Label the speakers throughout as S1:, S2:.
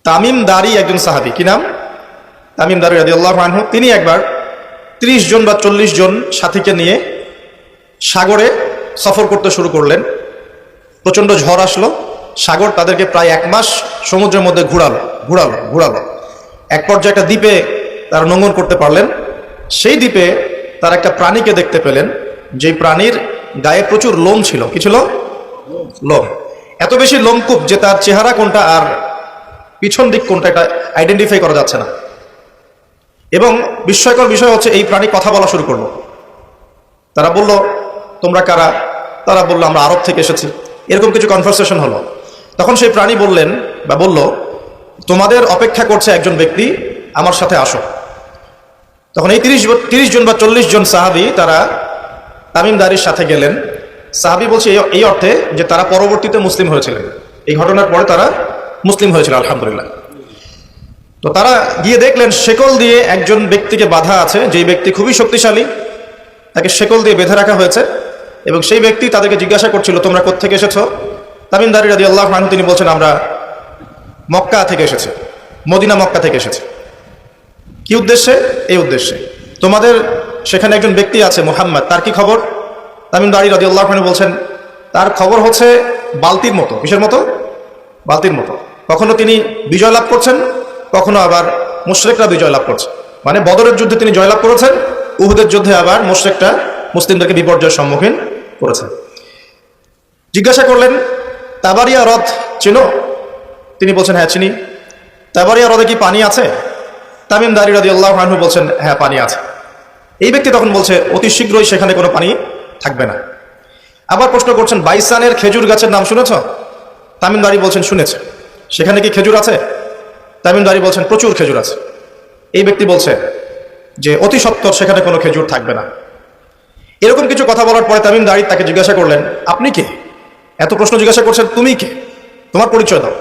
S1: তামিম দারি একজন সাহাবী, কি নাম? তামিম দারি রাদিয়াল্লাহু আনহু। তিনি একবার 30 জন বা 40 জন সাথীকে নিয়ে সাগরে সফর করতে শুরু করলেন। প্রচণ্ড ঝড় আসলো, সাগর তাদেরকে প্রায় 1 মাস সমুদ্রের মধ্যে ঘুরালো। এক পর্যায়ে একটা দ্বীপে তারা নোঙর করতে পারলেন। সেই দ্বীপে তারা একটা প্রাণীকে দেখতে পেলেন, যেই প্রাণীর গায়ে প্রচুর লোম ছিল। কি ছিল? লোম। এত বেশি লোমকূপ যে তার চেহারা কোনটা আর পিছন দিক কোনটা এটা আইডেন্টিফাই করা যাচ্ছে না। এবং বিস্ময়কর বিষয় হচ্ছে এই প্রাণী কথা বলা শুরু করলো। তারা বলল, তোমরা কারা? তারা বলল, আমরা আরব থেকে এসেছি। এরকম কিছু কনভারসেশন হলো। তখন সেই প্রাণী বললেন বা বলল, তোমাদের অপেক্ষা করছে একজন ব্যক্তি, আমার সাথে আসো। তখন এই 30 জন বা 40 জন সাহাবী তারা তামিম দারির সাথে গেলেন। সাহাবী বলছে এই অর্থে যে তারা পরবর্তীতে মুসলিম হয়েছিলেন, এই ঘটনার পরে তারা মুসলিম হয়েছিল, আলহামদুলিল্লাহ। তো তারা গিয়ে দেখলেন শেকল দিয়ে একজন ব্যক্তিকে বাঁধা আছে, যেই ব্যক্তি খুবই শক্তিশালী, তাকে শেকল দিয়ে বেঁধে রাখা হয়েছে। এবং সেই ব্যক্তি তাদেরকে জিজ্ঞাসা করছিল, তোমরা কোত্থেকে এসেছো? তামিম দারি রাদিয়াল্লাহু আনহু তিনি বলছেন, আমরা মক্কা থেকে এসেছি, মদিনা মক্কা থেকে এসেছি। কি উদ্দেশ্যে? এই উদ্দেশ্যে। তোমাদের সেখানে একজন ব্যক্তি আছে মুহাম্মদ, তার কি খবর? তামিম দারি রাদিয়াল্লাহু আনহু বলছেন, তার খবর হচ্ছে বালতির মতো। কিসের মতো? বালতির মতো। কখনো তিনি বিজয় লাভ করছেন, কখনো আবার মুশরিকরা বিজয় লাভ করছে। মানে বদরের যুদ্ধে তিনি জয়লাভ করেছেন, উহুদের যুদ্ধে আবার মুশরিকরা মুসলিমদেরকে বিপর্যয়ের সম্মুখীন করেছেন। জিজ্ঞাসা করলেন, তাবারিয়া হ্রদ চেনো? তিনি বলছেন, হ্যাঁ চিনি। তাবারিয়া হ্রদে কি পানি আছে? তামিম দারি রাদিয়াল্লাহু আনহু বলছেন, হ্যাঁ পানি আছে। এই ব্যক্তি তখন বলছে, অতি শীঘ্রই সেখানে কোনো পানি থাকবে না। আবার প্রশ্ন করছেন, বাইসানের খেজুর গাছের নাম শুনেছ? তামিম দারি বলছেন, শুনেছে। সেখানে কি খেজুর আছে? তামিম দারি বলছেন, প্রচুর খেজুর আছে। এই ব্যক্তি বলছে যে অতি সত্বর সেখানে কোনো খেজুর থাকবে না। এরকম কিছু কথা বলার পরে তামিম দারি তাকে জিজ্ঞাসা করলেন, আপনি কে? এত প্রশ্ন জিজ্ঞাসা করছেন, তুমি কে? তোমার পরিচয় দাও।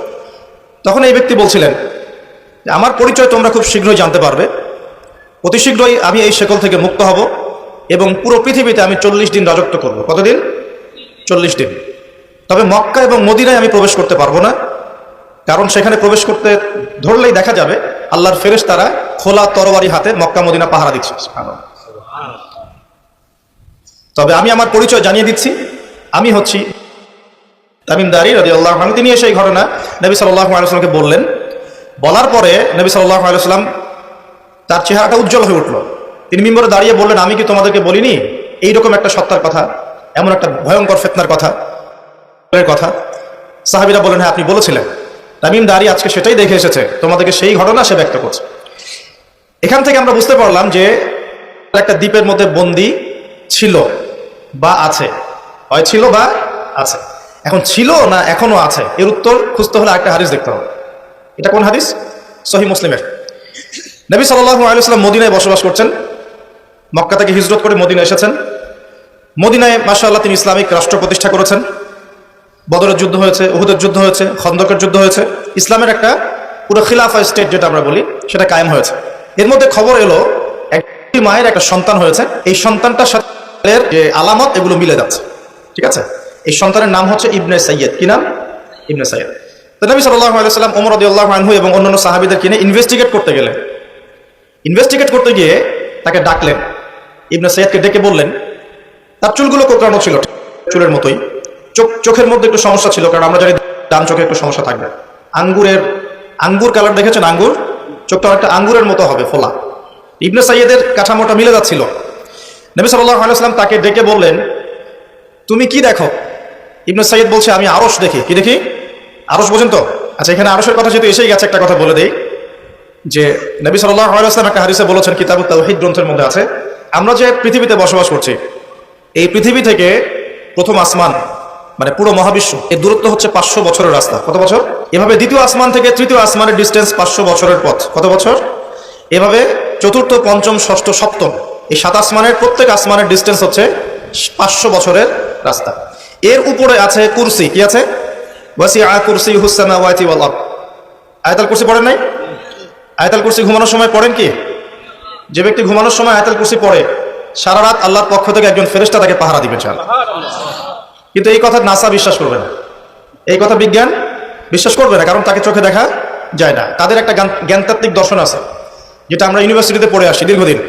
S1: তখন এই ব্যক্তি বলছিলেন, আমার পরিচয় তোমরা খুব শীঘ্রই জানতে পারবে। অতি শীঘ্রই আমি এই শেকল থেকে মুক্ত হব এবং পুরো পৃথিবীতে আমি 40 দিন রাজত্ব করব। কতদিন? 40 দিন। তবে মক্কা এবং মদিনায় আমি প্রবেশ করতে পারবো না, কারণ সেখানে প্রবেশ করতে ধরলেই দেখা যাবে আল্লাহর ফেরেশতারা খোলা তরবারি হাতে মক্কা মদিনা পাহারা দিচ্ছে। তবে আমি আমার পরিচয় জানিয়ে দিচ্ছি, আমি হচ্ছি তামিম দারি রাদিয়াল্লাহু আনহু। তিনি এসে এই ঘটনা নবী সাল্লাল্লাহু আলাইহি ওয়াসাল্লামকে বললেন। বলার পরে নবী সাল্লাল্লাহু আলাইহি ওয়াসাল্লাম তার চেহারাটা উজ্জ্বল হয়ে উঠল। তিনি মিম্বরে দাঁড়িয়ে বললেন, আমি কি তোমাদেরকে বলিনি এইরকম একটা সত্তার কথা, এমন একটা ভয়ঙ্কর ফিতনার কথা? সাহাবীরা বললেন, হ্যাঁ আপনি বলেছিলেন। তামিম দারি আজকে সেটাই দেখে এসেছে, তোমাদেরকে সেই ঘটনা সে ব্যক্ত করছে। এখান থেকে আমরা বুঝতে পারলাম যে একটা দ্বীপের মধ্যে বন্দী ছিল বা আছে, হয় ছিল বা আছে। এখন ছিল না এখনো আছে, এর উত্তর খুঁজতে হলে একটা হাদিস দেখতে হবে। এটা কোন হাদিস? সহিহ মুসলিমের। নবী সাল্লাল্লাহু আলাইহি ওয়াসাল্লাম মদিনায় বসবাস করছেন, মক্কা থেকে হিজরত করে মদিনায় এসেছেন। মদিনায় মাশাআল্লাহ তিনি ইসলামিক রাষ্ট্র প্রতিষ্ঠা করেছেন। বদরের যুদ্ধ হয়েছে, উহুদের যুদ্ধ হয়েছে, খন্দকের যুদ্ধ হয়েছে। ইসলামের একটা পুরো খিলাফা স্টেট যেটা আমরা বলি সেটা কায়েম হয়েছে। এর মধ্যে খবর এলো একটি মায়ের একটা সন্তান হয়েছে, এই সন্তানটার সাথে যে আলামত এগুলো মিলে যাচ্ছে। ঠিক আছে, এই সন্তানের নাম হচ্ছে ইবনে সাইয়্যিদ। কি নাম? ইবনে সাইয়্যিদ। তো নবী সাল্লাল্লাহু আলাইহি ওয়াসাল্লাম ওমর রাদিয়াল্লাহু আনহু এবং অন্যান্য সাহাবীদেরকে নিয়ে ইনভেস্টিগেট করতে গেলেন। ইনভেস্টিগেট করতে গিয়ে তাকে ডাকলেন, ইবনে সাইয়্যিদকে ডেকে বললেন, তার চুলগুলো কোঁকড়ানো ছিল, চুলের মতোই। চোখের মধ্যে একটু সমস্যা ছিল, কারণ আমরা জানি ডান চোখে একটু সমস্যা থাকবে। আঙ্গুর কালার দেখেছেন? আঙ্গুর চোখটা অনেকটা আঙ্গুরের মতো হবে, ফোলা। ইবনে সাইয়্যিদের কাঠামোটা মিলে যাচ্ছিল। নবী সাল্লাল্লাহু আলাইহি ওয়াসাল্লাম তাকে ডেকে বললেন, তুমি কি দেখো? ইবনে সাইয়্যিদ বলছে, আমি আরশ দেখি। কি দেখি? আরশ বোঝেন তো? আচ্ছা, এখানে আরশের কথা যেহেতু এসেই গেছে, একটা কথা বলে দেই যে নবী সাল্লাল্লাহু আলাইহি ওয়াসাল্লাম একটা হাদিসে বলেছেন, কিতাবুত তাওহীদ গ্রন্থের মধ্যে আছে, আমরা যে পৃথিবীতে বসবাস করছি, এই পৃথিবী থেকে প্রথম আসমান মানে পুরো মহাবিশ্ব, এর দূরত্ব হচ্ছে 500 বছরের রাস্তা। কত বছর? এভাবে দ্বিতীয় আসমান থেকে তৃতীয় আসমানের ডিস্টেন্স 500 বছরের পথ। কত বছর? এভাবে চতুর্থ, পঞ্চম, ষষ্ঠ, সপ্তম, এই 7 আসমানের প্রত্যেক আসমানের ডিস্টেন্স হচ্ছে 500 বছরের রাস্তা। এর উপরে আছে কুরসি। কি আছে? ওয়াসিআ কুরসিয়ুহুস সামাওয়াতি ওয়াল আরদ। আয়াতুল কুরসি পড়েন নাই? আয়াতুল কুরসি ঘুমানোর সময় পড়েন কি? যে ব্যক্তি ঘুমানোর সময় আয়াতুল কুরসি পড়ে, সারা রাত আল্লাহর পক্ষ থেকে একজন ফেরেশতা তাকে পাহারা দিবেন। কিন্তু এই কথা নাসা বিশ্বাস করবে না, এই কথা বিজ্ঞান বিশ্বাস করবে না, কারণ তাকে চোখে দেখা যায় না। তাদের একটা জ্ঞানতাত্ত্বিক দর্শন আছে, যেটা আমরা ইউনিভার্সিটিতে পড়ে আসি দীর্ঘদিন।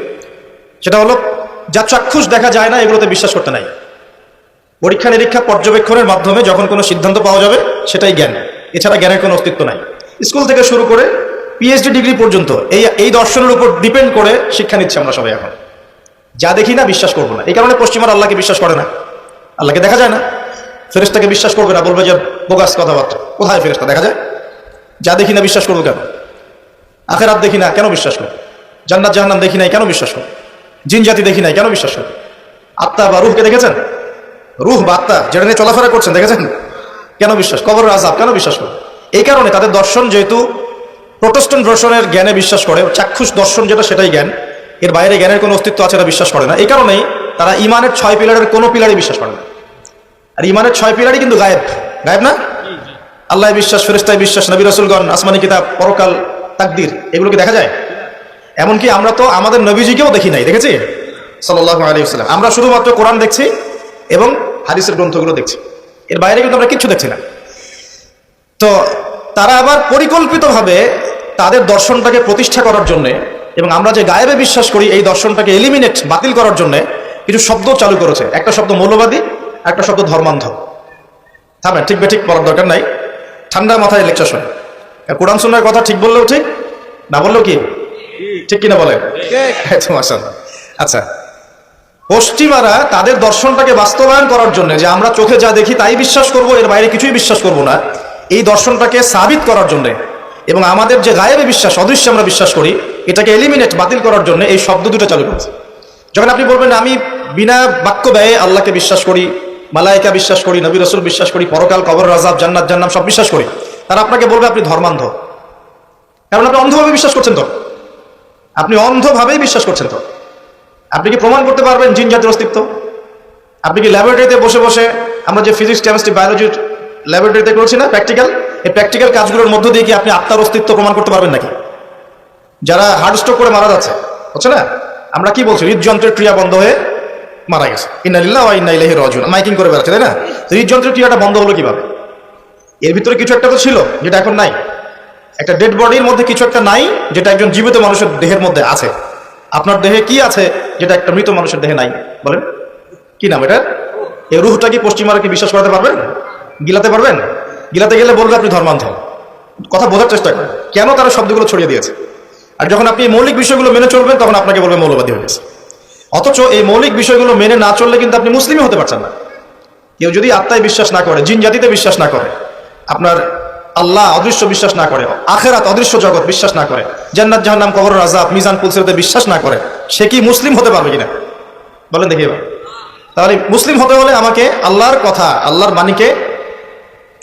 S1: সেটা হলো, যা চাক্ষুষ দেখা যায় না এগুলোতে বিশ্বাস করতে নাই। পরীক্ষা নিরীক্ষা পর্যবেক্ষণের মাধ্যমে যখন কোনো সিদ্ধান্ত পাওয়া যাবে সেটাই জ্ঞান, এছাড়া জ্ঞানের কোনো অস্তিত্ব নাই। স্কুল থেকে শুরু করে পিএইচডি ডিগ্রি পর্যন্ত এই দর্শনের উপর ডিপেন্ড করে শিক্ষা নিচ্ছে আমরা সবাই। এখন যা দেখি না বিশ্বাস করবো না। এই কারণে পশ্চিমারা আল্লাহকে বিশ্বাস করে না। আল্লাহকে দেখা যায় না, ফেরেশতাকে বিশ্বাস করবে না, বলবে যে বোগাস কথাবার্তা। কোথায় ফেরেশতা দেখা যায়? যা দেখি না বিশ্বাস করবো কেন? আখেরাত দেখি না কেন বিশ্বাস করবো? জান্নাত জাহান্নাম দেখি নাই কেন বিশ্বাস করবো? জিন জাতি দেখি নাই কেন বিশ্বাস করবো? আত্মা বা রুহকে দেখেছেন? রুহ বা আত্মা যেটা নিয়ে চলাফেরা করছেন দেখেছেন? কেন বিশ্বাস? কবরের আযাব কেন বিশ্বাস করবো? এই কারণে তাদের দর্শন যেহেতু প্রোটেস্ট্যান্ট ভার্সনের জ্ঞানে বিশ্বাস করে, চাক্ষুষ দর্শন যেটা সেটাই জ্ঞান, এর বাইরে জ্ঞানের কোনো অস্তিত্ব আছে এটা বিশ্বাস করে না। এই কারণেই তারা ইমানের 6 পিলারের কোনো পিলারই বিশ্বাস করে না। আর ইমানের 6 পিলারই কিন্তু গায়েব। গায়েব না? আল্লাহ বিশ্বাস, ফেরেশতায় বিশ্বাস, নবী রাসূলগণ, আসমানি কিতাব, পরকাল, তাকদীর, এগুলো কি দেখা যায়? এমনকি আমরা তো আমাদের নবীজিকেও দেখি নাই, দেখেছি সাল্লাল্লাহু আলাইহি ওয়াসাল্লাম। আমরা শুধুমাত্র কোরআন দেখছি এবং হাদিসের গ্রন্থগুলো দেখছি, এর বাইরে কিন্তু আমরা কিচ্ছু দেখছি না। তো তারা আবার পরিকল্পিতভাবে তাদের দর্শনটাকে প্রতিষ্ঠা করার জন্যে এবং আমরা যে গায়েবে বিশ্বাস করি এই দর্শনটাকে এলিমিনেট, বাতিল করার জন্যে কিছু শব্দ চালু করেছে। একটা শব্দ মৌলবাদী, একটা শব্দ ধর্মান্ধ। থামেন, ঠিক বেঠিক বলার দরকার নাই, ঠান্ডা মাথায় লেকচার শোনেন। কোরআন সুন্নাহর কথা ঠিক বললেও ঠিক, না বললেও কি ঠিক কিনা বলেন? আচ্ছা, পশ্চিমারা তাদের দর্শনটাকে বাস্তবায়ন করার জন্য, যে আমরা চোখে যা দেখি তাই বিশ্বাস করব, এর বাইরে কিছুই বিশ্বাস করব না, এই দর্শনটাকে সাবিত করার জন্য এবং আমাদের যে গায়েবে বিশ্বাস, অদৃশ্যে আমরা বিশ্বাস করি, এটাকে এলিমিনেট, বাতিল করার জন্য এই শব্দ দুটো চালু করেছে। যখন আপনি বলবেন আমি বিনা বাক্য ব্যয়ে আল্লাহকে বিশ্বাস করি, মালায়েকা বিশ্বাস করি, নবী রাসূল বিশ্বাস করি, পরকাল, কবর আযাব, জান্নাত জাহান্নাম সব বিশ্বাস করি, তারা আপনাকে বলবে আপনি ধর্মান্ধ। কারণ আপনি অন্ধভাবে বিশ্বাস করছেন। তো আপনি অন্ধভাবেই বিশ্বাস করছেন। তো আপনি কি প্রমাণ করতে পারবেন জিন জাতির অস্তিত্ব? আপনি কি ল্যাবরেটরিতে বসে বসে, আমরা যে ফিজিক্স, কেমিস্ট্রি, বায়োলজির ল্যাবরেটরিতে করছি না প্র্যাকটিক্যাল, এই প্র্যাকটিক্যাল কাজগুলোর মধ্য দিয়ে কি আপনি আত্মার অস্তিত্ব প্রমাণ করতে পারবেন নাকি? যারা হার্ট স্ট্রোক করে মারা যাচ্ছে, হচ্ছে না, আমরা কি বলছি? হৃদযন্ত্রের ক্রিয়া বন্ধ হয়ে মারা গেছে, ইন্না লিল্লাহি ওয়া ইন্না ইলাইহি রাজিউন, মাইকিং করে বেড়াচ্ছে, তাই না? হৃদযন্ত্রের ক্রিয়াটা বন্ধ হলো কিভাবে? এর ভিতরে কিছু একটা তো ছিল যেটা এখন নাই। একটা ডেড বডির মধ্যে কিছু একটা নাই যেটা একজন জীবিত মানুষের দেহের মধ্যে আছে। আপনার দেহে কি আছে যেটা একটা মৃত মানুষের দেহে নাই? বলেন কি নাম এটা? এই রুহটা কি পশ্চিমারা কি বিশ্বাস করাতে পারবেন? গিলাতে পারবেন? গিলাতে গেলে বলবে আপনি ধর্মান্ধ। কথা বোঝার চেষ্টা করেন কেন তারা শব্দগুলো ছড়িয়ে দিয়েছে। আর যখন আপনি এই মৌলিক বিষয়গুলো মেনে চলবেন তখন আপনাকে বলবে মৌলবাদী হয়ে গেছে। অথচ এই মৌলিক বিষয়গুলো মেনে না চললে কিন্তু আপনি মুসলিমই হতে পারছেন না। কেউ যদি আত্মায় বিশ্বাস না করে, জিন জাতিতে বিশ্বাস না করে, আপনার আল্লাহ অদৃশ্য বিশ্বাস না করে, আখেরাত অদৃশ্য জগৎ বিশ্বাস না করে, জান্নাত জাহান্নাম, কবরের আযাব, মিজান, পুলসিরাতে বিশ্বাস না করে, সে কি মুসলিম হতে পারবে কিনা বলেন দেখি এবার। তাহলে মুসলিম হতে হলে আমাকে আল্লাহর কথা, আল্লাহর বাণীকে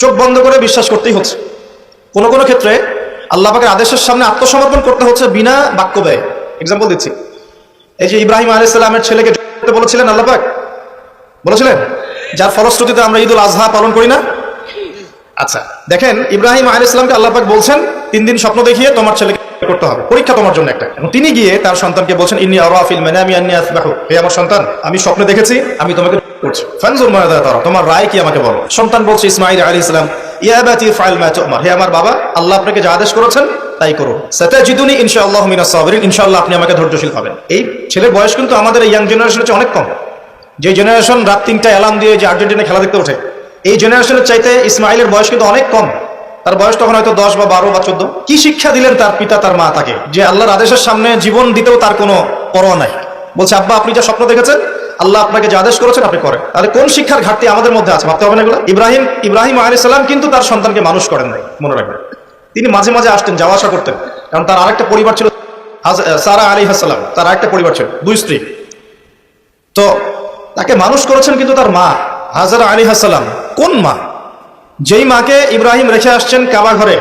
S1: চোখ বন্ধ করে বিশ্বাস করতেই হচ্ছে। কোনো কোনো ক্ষেত্রে আল্লাহ পাকের আদেশের সামনে আত্মসমর্পণ করতে হচ্ছে বিনা বাক্য ব্যয়। এক্সাম্পল দিচ্ছি, এই যে ইব্রাহিম আলাইহিস সালামের ছেলেকে বলেছিলেন আল্লাহ পাক, বলেছিলেন, যার ফলশ্রুতিতে আমরা ঈদুল আজহা পালন করি না। আচ্ছা দেখেন, ইব্রাহিম আলাইহিস সালামকে আল্লাহ পাক বলছেন 3 দিন স্বপ্ন দেখিয়ে তোমার ছেলেকে করতে হবে, পরীক্ষা তোমার জন্য একটা। এবং তিনি গিয়ে তার সন্তানকে বলছেন, ইন্নী আরা ফিল মানামি আন্নী আযবাহু, হে আমার সন্তান, আমি স্বপ্নে দেখেছি আমি তোমাকে করছি, ফানজুর মাযা তারা, তোমার রায় কি আমাকে বলো। সন্তান বলছে ইসমাঈল আলাইহিস সালাম, ইয়া আবাতি ফাআল মা তু'মার, হে আমার বাবা, আল্লাহ আপনাকে যা আদেশ করেছেন তাই করুন, সাতাজিদুনি ইনশাআল্লাহু মিনাস সাবিরিন, ইনশাআল্লাহ আপনি আমাকে ধৈর্যশীল পাবেন। এই ছেলের বয়স কিন্তু আমাদের এই ইয়াং জেনারেশনের চেয়ে অনেক কম। যে জেনারেশন রাত 3টায় অ্যালার্ম দিয়ে যে আর্জেন্টিনা খেলা দেখতে ওঠে, এই জেনারেশনের চাইতে ইসমাইলের বয়স কিন্তু অনেক কম। তার বয়স তখন হয়তো 10 বা 12 বা 14। কি শিক্ষা দিলেন তার পিতা তার মা তাকে, যে আল্লাহর আদেশের সামনে জীবন দিতেও তার কোনো পরোয়া নাই। বলছে আব্বা আপনি যা স্বপ্ন দেখেছেন, আল্লাহ আপনাকে যা আদেশ করেছেন আপনি করেন। তাহলে কোন শিক্ষার ঘাটতি আমাদের মধ্যে আছে ভাবতে হবে না এগুলো। ইব্রাহিম আলাইহিস সালাম কিন্তু তার সন্তানকে মানুষ করেন নাই, মনে রাখবেন। তিনি মাঝে মাঝে আসতেন, যাওয়া আসা করতেন, কারণ তার আরেকটা পরিবার ছিল, সারা আলাইহিস সালাম, তার আরেকটা পরিবার ছিল, 2 স্ত্রী। তো তাকে মানুষ করেছেন কিন্তু তার মা হাজারা আলাইহিস সালাম। কোন মা? যেই মাকে ইব্রাহিম রেখে আসছেন কাবা ঘরে,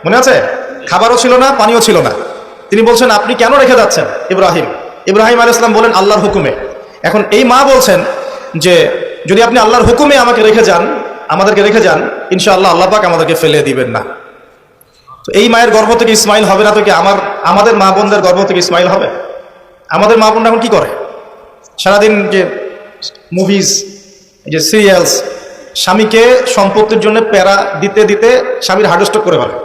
S1: মনে আছে? খাবারও ছিল না, পানিও ছিল না। তিনি বলছেন আপনি কেন রেখে যাচ্ছেন ইব্রাহিম আলাইহিস সালাম বলেন আল্লাহর হুকুমে। এখন এই মা বলছেন যে যদি আপনি আল্লাহর হুকুমে আমাকে রেখে যান, আমাদেরকে রেখে যান, ইনশাআল্লাহ আল্লাহ পাক আমাদেরকে ফেলে দিবেন না। তো এই মায়ের গর্ভ থেকে ইসমাইল হবে না তো কি আমাদের মা বোনদের গর্ভ থেকে ইসমাইল হবে? আমাদের মা বোনরা এখন কি করে? সারাদিন যে মুভিজ, যে সিরিয়ালস, স্বামীকে সম্পত্তির জন্য প্যারা দিতে দিতে স্বামীর হার্ট স্ট্রোক করে ফেলে।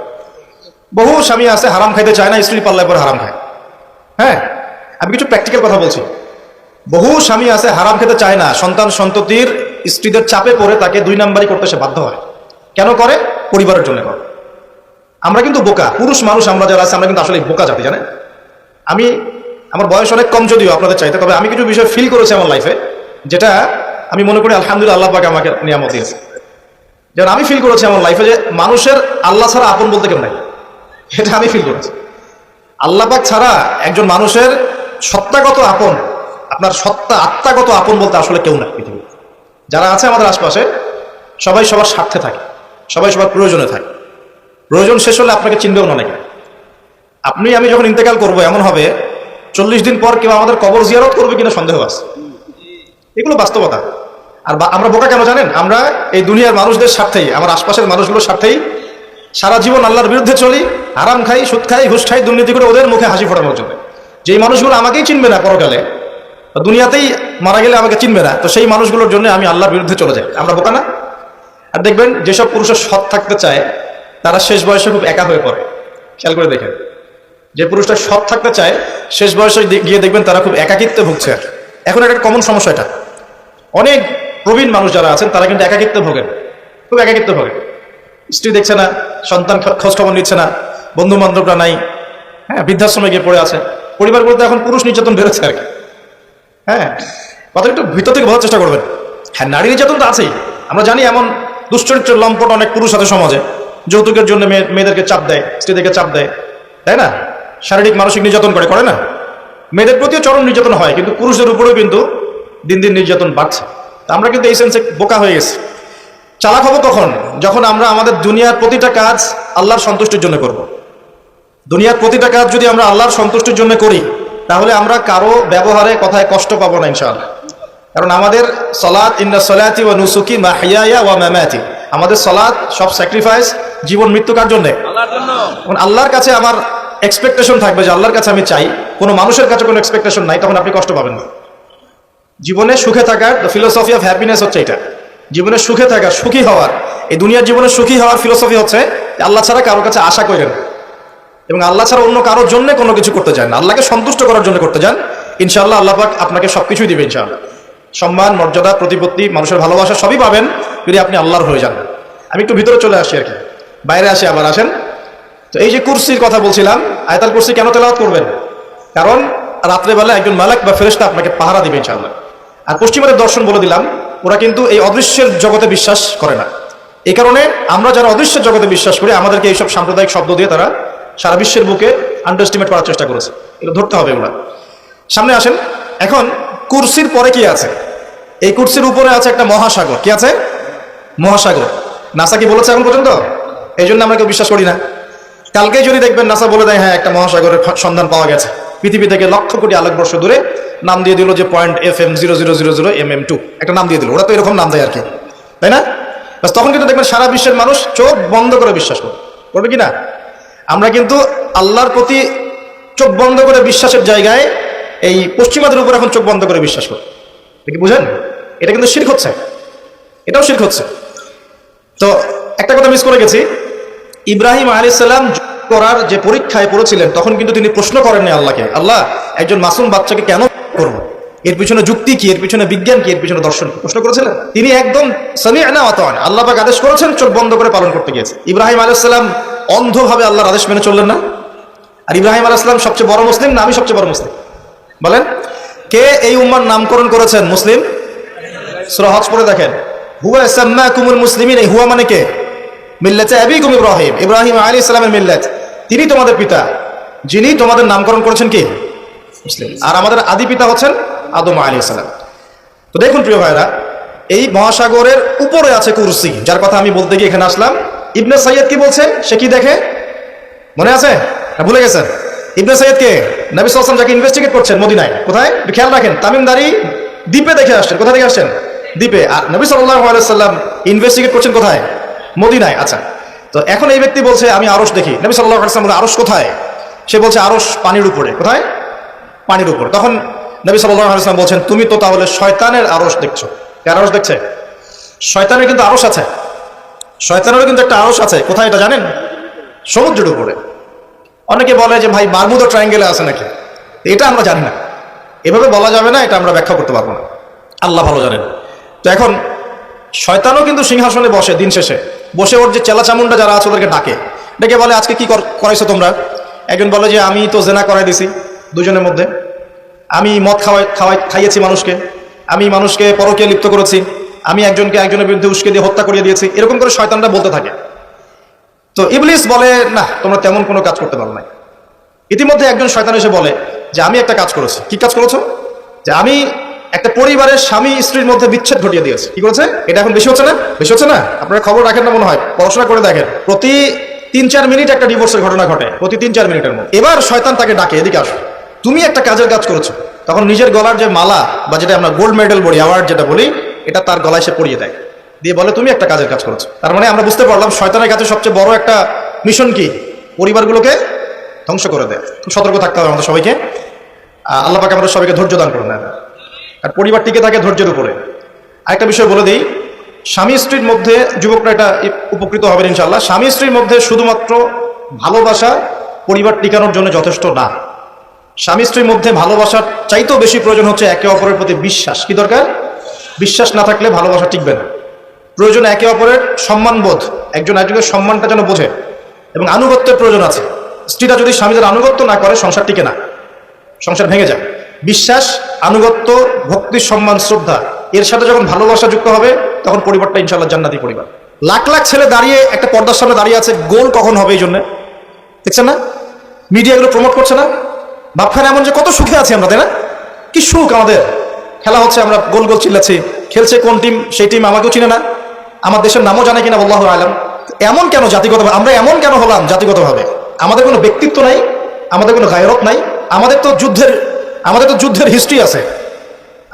S1: বহু স্বামী আছে হারাম খাইতে চায় না, স্ত্রী পাল্লায় পরে হারাম খায়। হ্যাঁ, আমি কিছু প্র্যাকটিক্যাল কথা বলছি। বহু স্বামী আছে হারাম খেতে চায় না, সন্তান সন্ততির স্ত্রীদের চাপে পড়ে তাকে 2 নাম্বারই করতে সে বাধ্য হয়। কেন করে? পরিবারের জন্য করে। আমরা কিন্তু বোকা পুরুষ মানুষ, আমরা যারা আছে আমরা কিন্তু আসলে বোকা জাতি, জানেন? আমার বয়স অনেক কম যদিও আপনাদের চাইতে, তবে আমি কিছু বিষয় ফিল করেছি আমার লাইফে, যেটা আমি মনে করি আলহামদুলিল্লাহ আল্লাহ পাক আমাকে নিয়ামত দিয়েছে। যেমন আমি ফিল করেছি আমার লাইফে যে মানুষের আল্লাহ ছাড়া আপন বলতে কেউ নাই, এটা আমি ফিল করেছি। আল্লাহ পাক ছাড়া একজন মানুষের সত্তাগত আপন, আপনার সত্তা আত্মাগত আপন বলতে আসলে কেউ নাই পৃথিবীতে। যারা আছে আমাদের আশপাশে সবাই সবার স্বার্থে থাকে, সবাই সবার প্রয়োজনে থাকে। প্রয়োজন শেষ হলে আপনাকে চিনবেও না নাকি। আমি যখন ইন্তেকাল করবো এমন হবে 40 দিন পর কেউ আমাদের কবর জিয়ারত করবে কিনা সন্দেহ আছে। এগুলো বাস্তবতা। আর আমরা বোকা কেন জানেন? আমরা এই দুনিয়ার মানুষদের স্বার্থেই, আমার আশপাশের মানুষগুলোর স্বার্থেই সারা জীবন আল্লাহর বিরুদ্ধে চলি, হারাম খাই, সুদ খাই, ঘুষ খাই, দুর্নীতি করে ওদের মুখে হাসি ফোটানোর জন্য। যেই মানুষগুলো আমাকেই চিনবে না পরকালে, দুনিয়াতেই মারা গেলে আমাকে চিনবে না, তো সেই মানুষগুলোর জন্য আমি আল্লাহর বিরুদ্ধে চলে যাই। আমরা বোকা না? আর দেখবেন যেসব পুরুষের সৎ থাকতে চায় তারা শেষ বয়সে খুব একা হয়ে পড়ে। খেয়াল করে দেখেন, যে পুরুষটা সৎ থাকতে চায় শেষ বয়সে গিয়ে দেখবেন তারা খুব একাকিত্বে ভুগছে। এখন একটা কমন সমস্যা, এটা অনেক প্রবীণ মানুষ যারা আছেন তারা কিন্তু একাকিত্বে ভোগেন, খুব একাকিত্বে ভোগেন। স্ত্রী দেখছে না, সন্তান খোঁজ খবর নিচ্ছে না, বন্ধু বান্ধবরা নাই, হ্যাঁ, বৃদ্ধাশ্রমে গিয়ে পড়ে আছে। পরিবারগুলোতে এখন পুরুষ নির্যাতন বেড়েছে আর কি। হ্যাঁ, কথা একটু ভিতর থেকে বোঝার চেষ্টা করবেন। হ্যাঁ, নারী নির্যাতন তো আছেই, আমরা জানি। এমন দুশ্চরিত্রের লম্পট অনেক পুরুষ আছে সমাজে, যৌতুকের জন্য মেয়েদেরকে চাপ দেয়, স্ত্রীদেরকে চাপ দেয়, তাই না? শারীরিক মানসিক নির্যাতন করে না? মেয়েদের প্রতিও চরম নির্যাতন হয়, কিন্তু পুরুষদের উপরেও কিন্তু দিন দিন নির্যাতন বাড়ছে। আমরা কিন্তু এই সেন্সে বোকা হয়ে গেছি। চালাক হবো কখন? যখন আমরা আমাদের দুনিয়ার প্রতিটা কাজ আল্লাহর সন্তুষ্টির জন্য করব। দুনিয়ার প্রতিটা কাজ যদি আমরা আল্লাহর সন্তুষ্টির জন্য করি, তাহলে আমরা কারো ব্যবহারে কথায় কষ্ট পাবো না ইনশাআল্লাহ। কারণ আমাদের সালাত, ইন্না সালাতি ওয়া নুসুকি মাহইয়ায়া ওয়া মামাতি, আমাদের সালাত সব স্যাক্রিফাইস, জীবন মৃত্যু কার জন্য? আল্লাহর জন্য। আল্লাহর কাছে আমার এক্সপেকটেশন থাকবে যে আল্লাহর কাছে আমি চাই, কোনো মানুষের কাছে কোনো এক্সপেকটেশন নাই, তখন আপনি কষ্ট পাবেন না। জীবনে সুখে থাকার ফিলোসফি অফ হ্যাপিনেস হচ্ছে এটা। জীবনে সুখে থাকার, সুখী হওয়ার, এই দুনিয়ার জীবনে সুখী হওয়ার ফিলোসফি হচ্ছে আল্লাহ ছাড়া কারোর কাছে আশা করেন, এবং আল্লাহ ছাড়া অন্য কারোর জন্য কোনো কিছু করতে চান না, আল্লাহকে সন্তুষ্ট করার জন্য করতে চান। ইনশাআল্লাহ আল্লাহ পাক আপনাকে সবকিছুই দিবে ইনশাআল্লাহ। সম্মান, মর্যাদা, প্রতিপত্তি, মানুষের ভালোবাসা সবই পাবেন যদি আপনি আল্লাহর হয়ে যান। আমি একটু ভিতরে চলে আসি আর কি, বাইরে আসি আবার, আসেন। তো এই যে কুরসির কথা বলছিলাম, আয়াতুল কুরসি কেন তেলাওয়াত করবেন? কারণ রাত্রেবেলা একজন মালাক বা ফেরেশতা আপনাকে পাহারা দিবে ইনশাআল্লাহ। আর পশ্চিমাদের দর্শন বলে দিলাম, ওরা কিন্তু এই অদৃশ্যের জগতে বিশ্বাস করে না। এই কারণে আমরা যারা অদৃশ্যের জগতে বিশ্বাস করি, আমাদেরকে এইসব সাম্প্রদায়িক শব্দ দিয়ে তারা সারা বিশ্বের বুকে আন্ডারস্টিমেট করার চেষ্টা করেছে। এগুলো ধরতে হবে ওরা। সামনে আসেন। এখন কুরসির পরে কি আছে? এই কুরসির উপরে আছে একটা মহাসাগর। কি আছে? মহাসাগর। নাসা কি বলেছে এখন পর্যন্ত? এই জন্য আমরা কেউ বিশ্বাস করি না। কালকে যদি দেখবেন নাসা বলে দেয় হ্যাঁ একটা মহাসাগরের সন্ধান পাওয়া গেছে, পৃথিবী থেকে লক্ষ কোটি আলোকবর্ষ দূরে, নাম দিয়ে দিল যে .FM0000mm2, একটা নাম দিয়ে দিল। ওরা তো এরকম নাম দেয় আর কি, তাই না? তখন কিন্তু দেখবেন সারা বিশ্বের মানুষ চোখ বন্ধ করে বিশ্বাস করবে কি না? আমরা কিন্তু আল্লাহর প্রতি চোখ বন্ধ করে বিশ্বাসের জায়গায় এই পশ্চিমাদের উপর এখন চোখ বন্ধ করে বিশ্বাস করি। কি বুঝেন? এটা কিন্তু শিরক হচ্ছে, এটাও শিরক হচ্ছে। তো একটা কথা মিস করে গেছি, ইব্রাহিম আলাইহিস সালাম করার যে পরীক্ষায় পড়েছিলেন, তখন কিন্তু তিনি প্রশ্ন করেননি আল্লাহকে, আল্লাহ একজন মাসুম বাচ্চাকে কেন করবো? এর পিছনে যুক্তি কি, এর পিছনে বিজ্ঞান কি, এর পিছনে দর্শন কি? প্রশ্ন করেছিলেন তিনি। একদম সামি'না ওয়া আতা'না, আল্লাহ পাক আদেশ করেছেন, চোখ বন্ধ করে পালন করতে গিয়েছে। ইব্রাহিম আলাইহিস সালাম অন্ধভাবে আল্লাহর আদেশ মেনে চললেন না? আর ইব্রাহিম আলাইহিস সালাম সবচেয়ে বড় মুসলিম না আমি সবচেয়ে বড় মুসলিম? বলেন, কে এই উম্মার নামকরণ করেছেন মুসলিম? সূরা হজ পড়ে দেখেন, হুয়া সাম্মাকুমুল মুসলিমিন। এই হুয়া মানে কে? মিল্লাতে আবিকুম ইব্রাহিম, ইব্রাহিম আলাইহিস সালামের মিল্লাত, তিনি তোমাদের পিতা, যিনি তোমাদের নামকরণ করেছেন কি? মুসলিম। আর আমাদের আদি পিতা হচ্ছেন আদম আলাইহিস সালাম। তো দেখুন প্রিয় ভাইরা, এই মহাসাগরের উপরে আছে কুরসি, যার কথা আমি বলতে গিয়ে এখানে আসলাম। ইবনে সাইয়্যিদ কি বলছে? সে কি দেখে মনে আছে না ভুলে গেছেন? ইবনে সাইয়্যিদ কে? নবী সাল্লাল্লাহু আলাইহি ওয়াসাল্লাম যাকে ইনভেস্টিগেট করছেন মদিনায়, কোথায়? খেয়াল রাখেন, তামিমদারি দ্বীপে দেখে আসছেন। কোথা থেকে আসছেন? দ্বীপে। আর নবী সাল্লাল্লাহু আলাইহি ওয়াসাল্লাম ইনভেস্টিগেট করছেন কোথায়? মদিনায়। আচ্ছা, তো এখন এই ব্যক্তি বলছে আমি আরশ দেখি। নবী সাল্লাল্লাহু আলাইহি ওয়াসাল্লাম বলে আরশ কোথায়? সে বলছে আরশ পানির উপরে। কোথায়? পানির উপর। তখন নবী সাল্লাল্লাহু আলাইহি ওয়াসাল্লাম বলছেন তুমি তো তাহলে শয়তানের আরশ দেখছো। কার আরশ দেখছে? শয়তানের কিন্তু আরশ আছে, শয়তানেরও কিন্তু একটা আরশ আছে। কোথায় এটা জানেন? সমুদ্রের উপরে। অনেকে বলে যে ভাই বারমুদা ট্রায়াঙ্গেলে আছে নাকি, এটা আমরা জানি না, এভাবে বলা যাবে না, এটা আমরা ব্যাখ্যা করতে পারবো না, আল্লাহ ভালো জানেন। তো এখন শয়তানও কিন্তু সিংহাসনে বসে, দিন শেষে বসে ওর যে চেলা চামুন্ডা যারা আছে ওদেরকে ডাকে, ডেকে বলে আজকে কি করাইছো তোমরা। একজন বলে যে আমি তো জেনা করাই দিছি দুজনের মধ্যে, আমি মদ খাইয়েছি মানুষকে, আমি মানুষকে পরকীয়া লিপ্ত করেছি, আমি একজনকে একজনের বিরুদ্ধে উস্কে দিয়ে হত্যা করিয়ে দিয়েছি, এরকম করে শয়তানরা বলতে থাকে। তো ইবলিস বলে না, তোমরা তেমন কোনো কাজ করতে পারো না। ইতিমধ্যে একজন শয়তান এসে বলে যে আমি একটা কাজ করেছি। কি কাজ করেছো? যে আমি একটা পরিবারের স্বামী স্ত্রীর মধ্যে বিচ্ছেদ ঘটিয়ে দিয়েছে। কি করেছে? এটা এখন বেশি হচ্ছে না? বেশি হচ্ছে না? আপনারা খবর রাখেন না মনে হয়, পড়াশোনা করে দেখেন, প্রতি 3-4 মিনিট একটা ডিভোর্সের ঘটনা ঘটে, প্রতি 3-4 মিনিটের মধ্যে। এবার শয়তান তাকে ডাকে, এদিকে আসো, তুমি একটা কাজের কাজ করেছো। তখন নিজের গলার যে মালা বা যেটা আমরা গোল্ড মেডেল বলি, অ্যাওয়ার্ড যেটা বলি, এটা তার গলায় সে পরিয়ে দেয়, দিয়ে বলে তুমি একটা কাজের কাজ করেছো। তার মানে আমরা বুঝতে পারলাম শয়তানের কাছে সবচেয়ে বড় একটা মিশন কি? পরিবারগুলোকে ধ্বংস করে দেয়। খুব সতর্ক থাকতে হবে আমাদের সবাইকে। আল্লাহ পাক আমাদের সবাইকে ধৈর্য দান করুন। আর পরিবার টিকে থাকে ধৈর্যের উপরে। আরেকটা বিষয় বলে দিই, স্বামী স্ত্রীর মধ্যে, যুবকরা এটা উপকৃত হবেন ইনশাআল্লাহ, স্বামী স্ত্রীর মধ্যে শুধুমাত্র ভালোবাসা পরিবার টিকানোর জন্য যথেষ্ট না। স্বামী স্ত্রীর মধ্যে ভালোবাসার চাইতেও বেশি প্রয়োজন হচ্ছে একে অপরের প্রতি বিশ্বাস। কি দরকার? বিশ্বাস না থাকলে ভালোবাসা টিকবে না। প্রয়োজন একে অপরের সম্মানবোধ, একজন একজনের সম্মানটা যেন বোঝে, এবং আনুগত্যের প্রয়োজন আছে। স্ত্রীরা যদি স্বামীদের আনুগত্য না করে সংসার টিকে না, সংসার ভেঙে যায়। বিশ্বাস, আনুগত্য, ভক্তি, সম্মান, শ্রদ্ধা, এর সাথে যখন ভালোবাসা যুক্ত হবে তখন পরিবারটা ইনশাআল্লাহ জান্নাতি পরিবার। লাখ লাখ ছেলে দাঁড়িয়ে একটা পর্দার সামনে দাঁড়িয়ে আছে, গোল কখন হবে এই জন্য দেখছেন না? মিডিয়াগুলো প্রমোট করছে না? ভাবখানে এমন যে কত সুখে আছি আমরা, তাই না? কি সুখ আমাদের, খেলা হচ্ছে, আমরা গোল গোল চিল্লাচ্ছি, খেলছে কোন টিম, সেই টিম আমাকেও চিনে না, আমার দেশের নামও জানে কিনা আল্লাহু আলাম। এমন কেন জাতিগতভাবে আমরা এমন কেন হলাম? জাতিগতভাবে আমাদের কোনো ব্যক্তিত্ব নাই, আমাদের কোনো গায়রত নাই, আমাদের তো যুদ্ধের হিস্ট্রি আছে,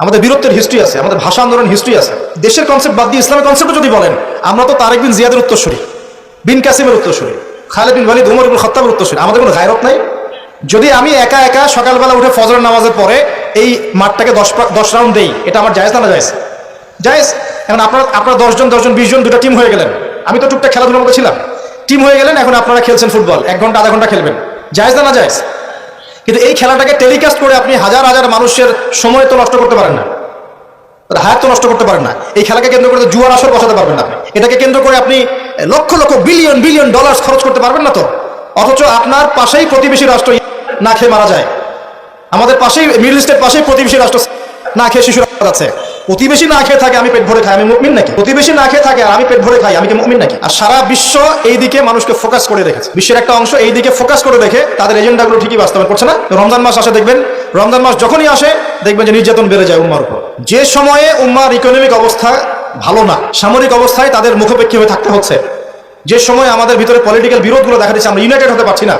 S1: আমাদের বীরত্বের হিস্ট্রি আছে, আমাদের ভাষা আন্দোলন হিস্ট্রি আছে। দেশের কনসেপ্ট বাদ দিয়ে ইসলামের কনসেপ্টও যদি বলেন, আমরা তো তারেক বিন জিয়াদের উত্তরসূরি, বিন কাসিমের উত্তরসূরি, খালেদ বিন ওয়ালিদ, উমর ইবনে খাত্তাবের উত্তরসূরি। আমাদের কোনো গায়রত নাই। যদি আমি একা একা সকালবেলা উঠে ফজরের নামাজের পরে এই মাঠটাকে 10 রাউন্ড দেই, এটা আমার জায়েজ না? না জায়েজ? জায়েজ। এখন আপনারা 10 জন 20 জন দুটো টিম হয়ে গেলেন, আমি তো টুকটাক খেলাধুলার মধ্যে ছিলাম, টিম হয়ে গেলেন, এখন আপনারা খেলছেন ফুটবল, 1 ঘন্টা আধা ঘন্টা খেলবেন, জায়েজ না? না জায়েজ? কিন্তু এই খেলাটাকে টেলিকাস্ট করে আপনি হাজার হাজার মানুষের সময় তো নষ্ট করতে পারেন না, হায়াত তো নষ্ট করতে পারেন না। এই খেলাকে কেন্দ্র করে জুয়ার আসর বসাতে পারবেন না, এটাকে কেন্দ্র করে আপনি lakh lakh billion billion dollar খরচ করতে পারবেন না তো। অথচ আপনার পাশেই প্রতিবেশী রাষ্ট্র না খেয়ে মারা যায়, আমাদের পাশেই মিডল ইস্টের পাশেই প্রতিবেশী রাষ্ট্র না খেয়ে শিশুরা আছে। প্রতিবেশী না খেয়ে থাকে, আমি পেট ভরে খাই, আমি মুমিন নাকি? প্রতিবেশী না খেয়ে থাকে আর আমি পেট ভরে খাই, আমি কি মুমিন নাকি? আর সারা বিশ্ব এই দিকে মানুষকে ফোকাস করে রেখেছে, বিশ্বের একটা অংশ এই দিকে ফোকাস করে রেখে তাদের এজেন্ডাগুলো ঠিকই বাস্তবায়ন করছে না। রমজান মাস আসে, দেখবেন রমজান মাস যখনই আসে দেখবেন যে নির্যাতন বেড়ে যায় উম্মার উপর। যে সময়ে উম্মার ইকোনমিক অবস্থা ভালো না, সামরিক অবস্থায় তাদের মুখোপেক্ষী হয়ে থাকতে হচ্ছে, যে সময় আমাদের ভিতরে পলিটিক্যাল বিরোধগুলো দেখা দিচ্ছে, আমরা ইউনাইটেড হতে পারছি না,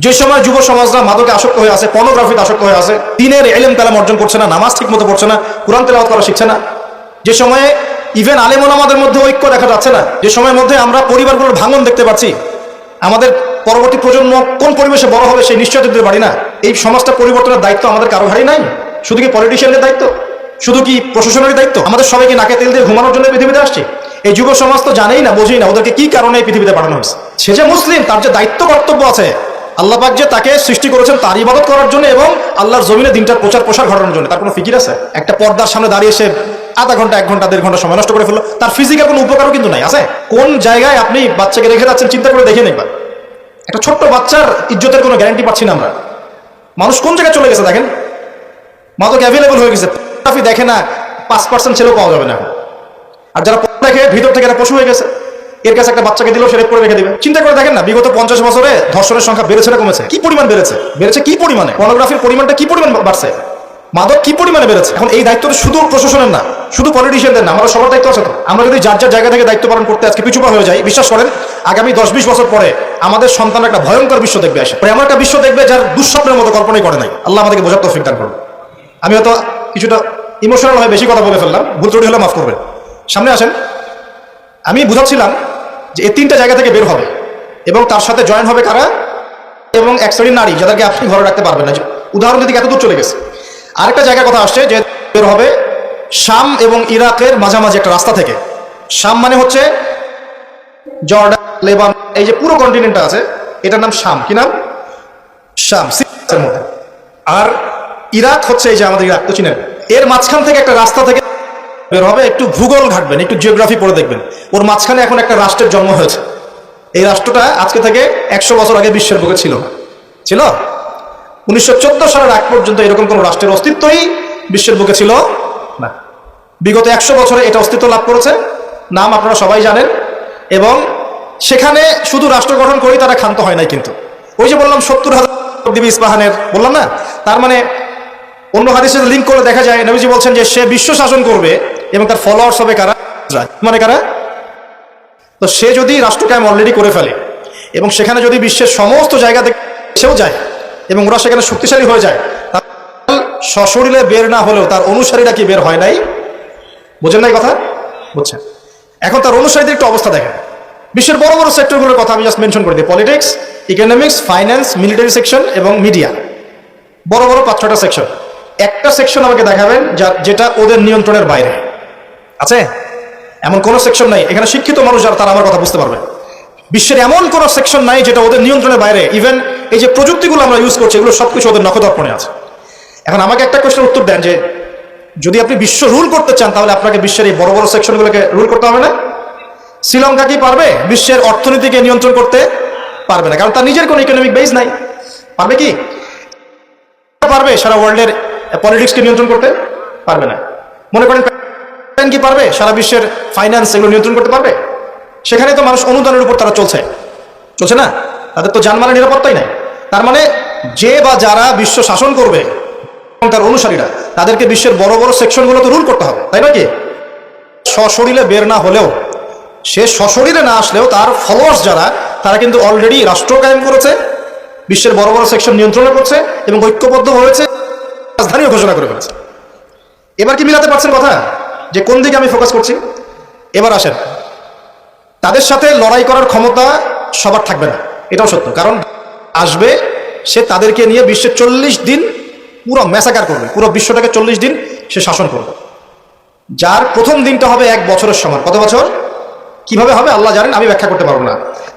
S1: যে সময় যুব সমাজরা মাদকে আসক্ত হয়ে আছে, পর্নোগ্রাফিতে আসক্ত হয়ে আছে, দিনের ইলম কালাম অর্জন করছে না, নামাজ ঠিক মতো পড়ছে না, কোরআন তেলাওয়াত করা শিখছে না, যে সময়ে ইভেন আলেম ওলামাদের মধ্যে ঐক্য দেখা যাচ্ছে না, যে সময়ের মধ্যে আমরা পরিবারগুলোর ভাঙন দেখতে পাচ্ছি, আমাদের পরবর্তী প্রজন্ম কোন পরিবেশে বড় হবে সেই নিশ্চয়তা দিতে পারি না। এই সমাজটা পরিবর্তনের দায়িত্ব আমাদের কারো ঘাড়ি নাই। শুধু কি পলিটিশিয়ানদের দায়িত্ব? শুধু কি প্রশাসনের দায়িত্ব? আমাদের সবাইকে নাকে তেল দিয়ে ঘুমানোর জন্য পৃথিবীতে আসছে। এই যুব সমাজ তো জানেই না, বোঝেই না ওদেরকে কি কারণে এই পৃথিবীতে পাঠানো হয়েছে। সে যে মুসলিম, তার যে দায়িত্ব কর্তব্য আছে, আল্লাহ পাক যে তাকে সৃষ্টি করেছেন তার ইবাদত করার জন্য এবং আল্লাহর জমিনে দিনটার প্রচার প্রসার ঘটানোর জন্য, তার কোনো ফিকির আছে? একটা পর্দার সামনে দাঁড়িয়ে সে আধা ঘন্টা 1 ঘন্টা 1.5 ঘন্টা সময় নষ্ট করে ফেললো, তার ফিজিক্যাল কোনো উপকারও কিন্তু নাই। আছে? কোন জায়গায় আপনি বাচ্চাকে রেখে যাচ্ছেন চিন্তা করে দেখে নেবেন। একটা ছোট্ট বাচ্চার ইজ্জতের কোনো গ্যারান্টি পাচ্ছি না আমরা। মানুষ কোন জায়গায় চলে গেছে দেখেন, মাদক অ্যাভেলেবল হয়ে গেছে, দেখে না 5% ছেলেও পাওয়া যাবে না। আর যারা দেখে ভিতর থেকে এরা পশু হয়ে গেছে, এর কাছে একটা বাচ্চাকে দিলেও সে রেপ করে রেখে দিবে। চিন্তা করে দেখেন না, বিগত 50 বছরে ধর্ষণের সংখ্যা বেড়েছে না কমেছে? কি পরিমাণ বেড়েছে? কি পরিমাণে? পর্নোগ্রাফির পরিমাণটা কি পরিমাণ বাড়ছে? মাদক কি পরিমাণে বেড়েছে? এখন এই দায়িত্ব শুধু প্রশাসনের না, শুধু পলিটিশিয়ানদের না, আমরা সবার দায়িত্ব আছে তো। আমরা যদি যার যার জায়গা থেকে দায়িত্ব পালন করতে আজকে পিছুপা হয়ে যাই, বিশ্বাস করেন আগামী 10-20 বছর পরে আমাদের সন্তান একটা ভয়ঙ্কর বিশ্ব দেখবে আসে, এমন একটা বিশ্ব দেখবে যার দুঃস্বপ্নের মতো কল্পনাই করে নাই। আল্লাহ আমাদেরকে বোঝার তৌফিক দান করুন। আমি হয়তো কিছুটা ইমোশনাল হয়ে বেশি কথা বলে ফেললাম, ভুল ত্রুটি হলে মাফ করবেন। সামনে আসেন। আমি বুঝাচ্ছিলাম যে এই 3টা জায়গা থেকে বের হবে এবং তার সাথে জয়েন হবে কারা? এবং এক শ্রেণীর নারী যাদেরকে আপনি ঘরে রাখতে পারবেন না। উদাহরণ দিকে এত দূর চলে গেছে। আরেকটা জায়গার কথা আসছে যে বের হবে শাম এবং ইরাকের মাঝামাঝি একটা রাস্তা থেকে। শাম মানে হচ্ছে জর্ডান, লেবানন, এই যে পুরো কন্টিনেন্টটা আছে, এটার নাম শাম। কি নাম? শাম সিরিয়ার মধ্যে। আর ইরাক হচ্ছে এই যে আমাদের ইরাক তো চিনেন, এর মাঝখান থেকে একটা রাস্তা থেকে বের হবে, একটু ভূগোল ঘাটবেন, একটু জিওগ্রাফি পড়ে দেখবেন, ওর মাঝখানে এখন একটা রাষ্ট্রের জন্ম হয়েছে। এই রাষ্ট্রটা আজকে থেকে 100 বছর আগে বিশ্বের বুকে ছিল 1914 সালের আগ পর্যন্ত এরকম কোন রাষ্ট্রের অস্তিত্বই বিশ্বের বুকে ছিল না। বিগত 100 বছরে এটা অস্তিত্ব লাভ করেছে, নাম আপনারা সবাই জানেন। এবং সেখানে শুধু রাষ্ট্র গঠন করেই তারা ক্ষান্ত হয় নাই, কিন্তু ওই যে বললাম 70,000 দিবি ইস্পাহানের, বললাম না? তার মানে অন্য হাদিসের লিঙ্ক করে দেখা যায় নবীজি বলছেন যে সে বিশ্ব শাসন করবে এবং তার ফলোয়ার্স হবে কারা? মানে কারা? তো সে যদি রাষ্ট্র কায়েম অলরেডি করে ফেলে এবং সেখানে যদি বিশ্বের সমস্ত জায়গা থেকে সেও যায় এবং ওরা সেখানে শক্তিশালী হয়ে যায়, সশরীরে বের না হলেও তার অনুসারীরা কি বের হয় নাই? বোঝেন নাই কথা? বুঝছেন? এখন তার অনুসারীদের একটু অবস্থা দেখেন। বিশ্বের বড় বড় সেক্টরগুলোর কথা আমি জাস্ট মেনশন করে দিই। Politics, economics, finance, military section এবং মিডিয়া। বড় বড় 5-6টা সেকশন। একটা সেকশন আমাকে দেখাবেন যেটা ওদের নিয়ন্ত্রণের বাইরে আছে? এমন কোন সেকশন নাই। এখানে শিক্ষিত মানুষ যারা তারা আমার কথা বুঝতে পারবে। বিশ্বের এমন কোন সেকশন নাই যেটা ওদের নিয়ন্ত্রণের বাইরে। ইভেন এই যে প্রযুক্তিগুলো আমরা ইউজ করছি, এগুলো সবকিছু ওদের নখদর্পণে আছে। এখন আমাকে একটা কোয়েশ্চেন উত্তর দেন যে যদি আপনি বিশ্ব রুল করতে চান তাহলে আপনাকে বিশ্বের এই বড় বড় সেকশনগুলোকে রুল করতে হবে না? শ্রীলঙ্কা কি পারবে বিশ্বের অর্থনীতিকে নিয়ন্ত্রণ করতে? পারবে না, কারণ তার নিজের কোনো ইকোনমিক বেস নাই। পারবে কি? পারবে সারা ওয়ার্ল্ডের পলিটিক্সকে নিয়ন্ত্রণ করতে? পারবে না। মনে করেন কি পারবে সারা বিশ্বের ফাইন্যান্স এগুলো নিয়ন্ত্রণ করতে পারবে? সেখানে তো মানুষ অনুদানের উপর তারা চলছে না, তাদের তো জানমালের নিরাপত্তাই নাই। তার মানে যে বা যারা বিশ্ব শাসন করবে এবং তার অনুসারীরা, তাদেরকে বিশ্বের বড় বড় সেকশনগুলো তো রুল করতে হবে, তাই না? কি সশরীরে বের না হলেও, সে সশরীরে না আসলেও তার ফলোয়ার্স যারা, তারা কিন্তু অলরেডি রাষ্ট্র কায়েম করেছে, বিশ্বের বড় বড় সেকশন নিয়ন্ত্রণ করছে এবং ঐক্যবদ্ধ হয়েছে, রাজধানীও ঘোষণা করে ফেলেছে। এবার কি মিলাতে পারছেন কথা যে কোন দিকে আমি ফোকাস করছি? এবার আসেন, তাদের সাথে লড়াই করার ক্ষমতা সবার থাকবে না, এটাও সত্য। কারণ আসবে সে তাদেরকে নিয়ে বিশ্বের 40 দিন পুরো ম্যাসাকার করবে, পুরো বিশ্বটাকে 40 দিন সে শাসন করবে, যার প্রথম দিনটা হবে 1 বছরের সমান। কত বছর? কিভাবে হবে আল্লাহ জানেন, আমি ব্যাখ্যা করতে পারবো না।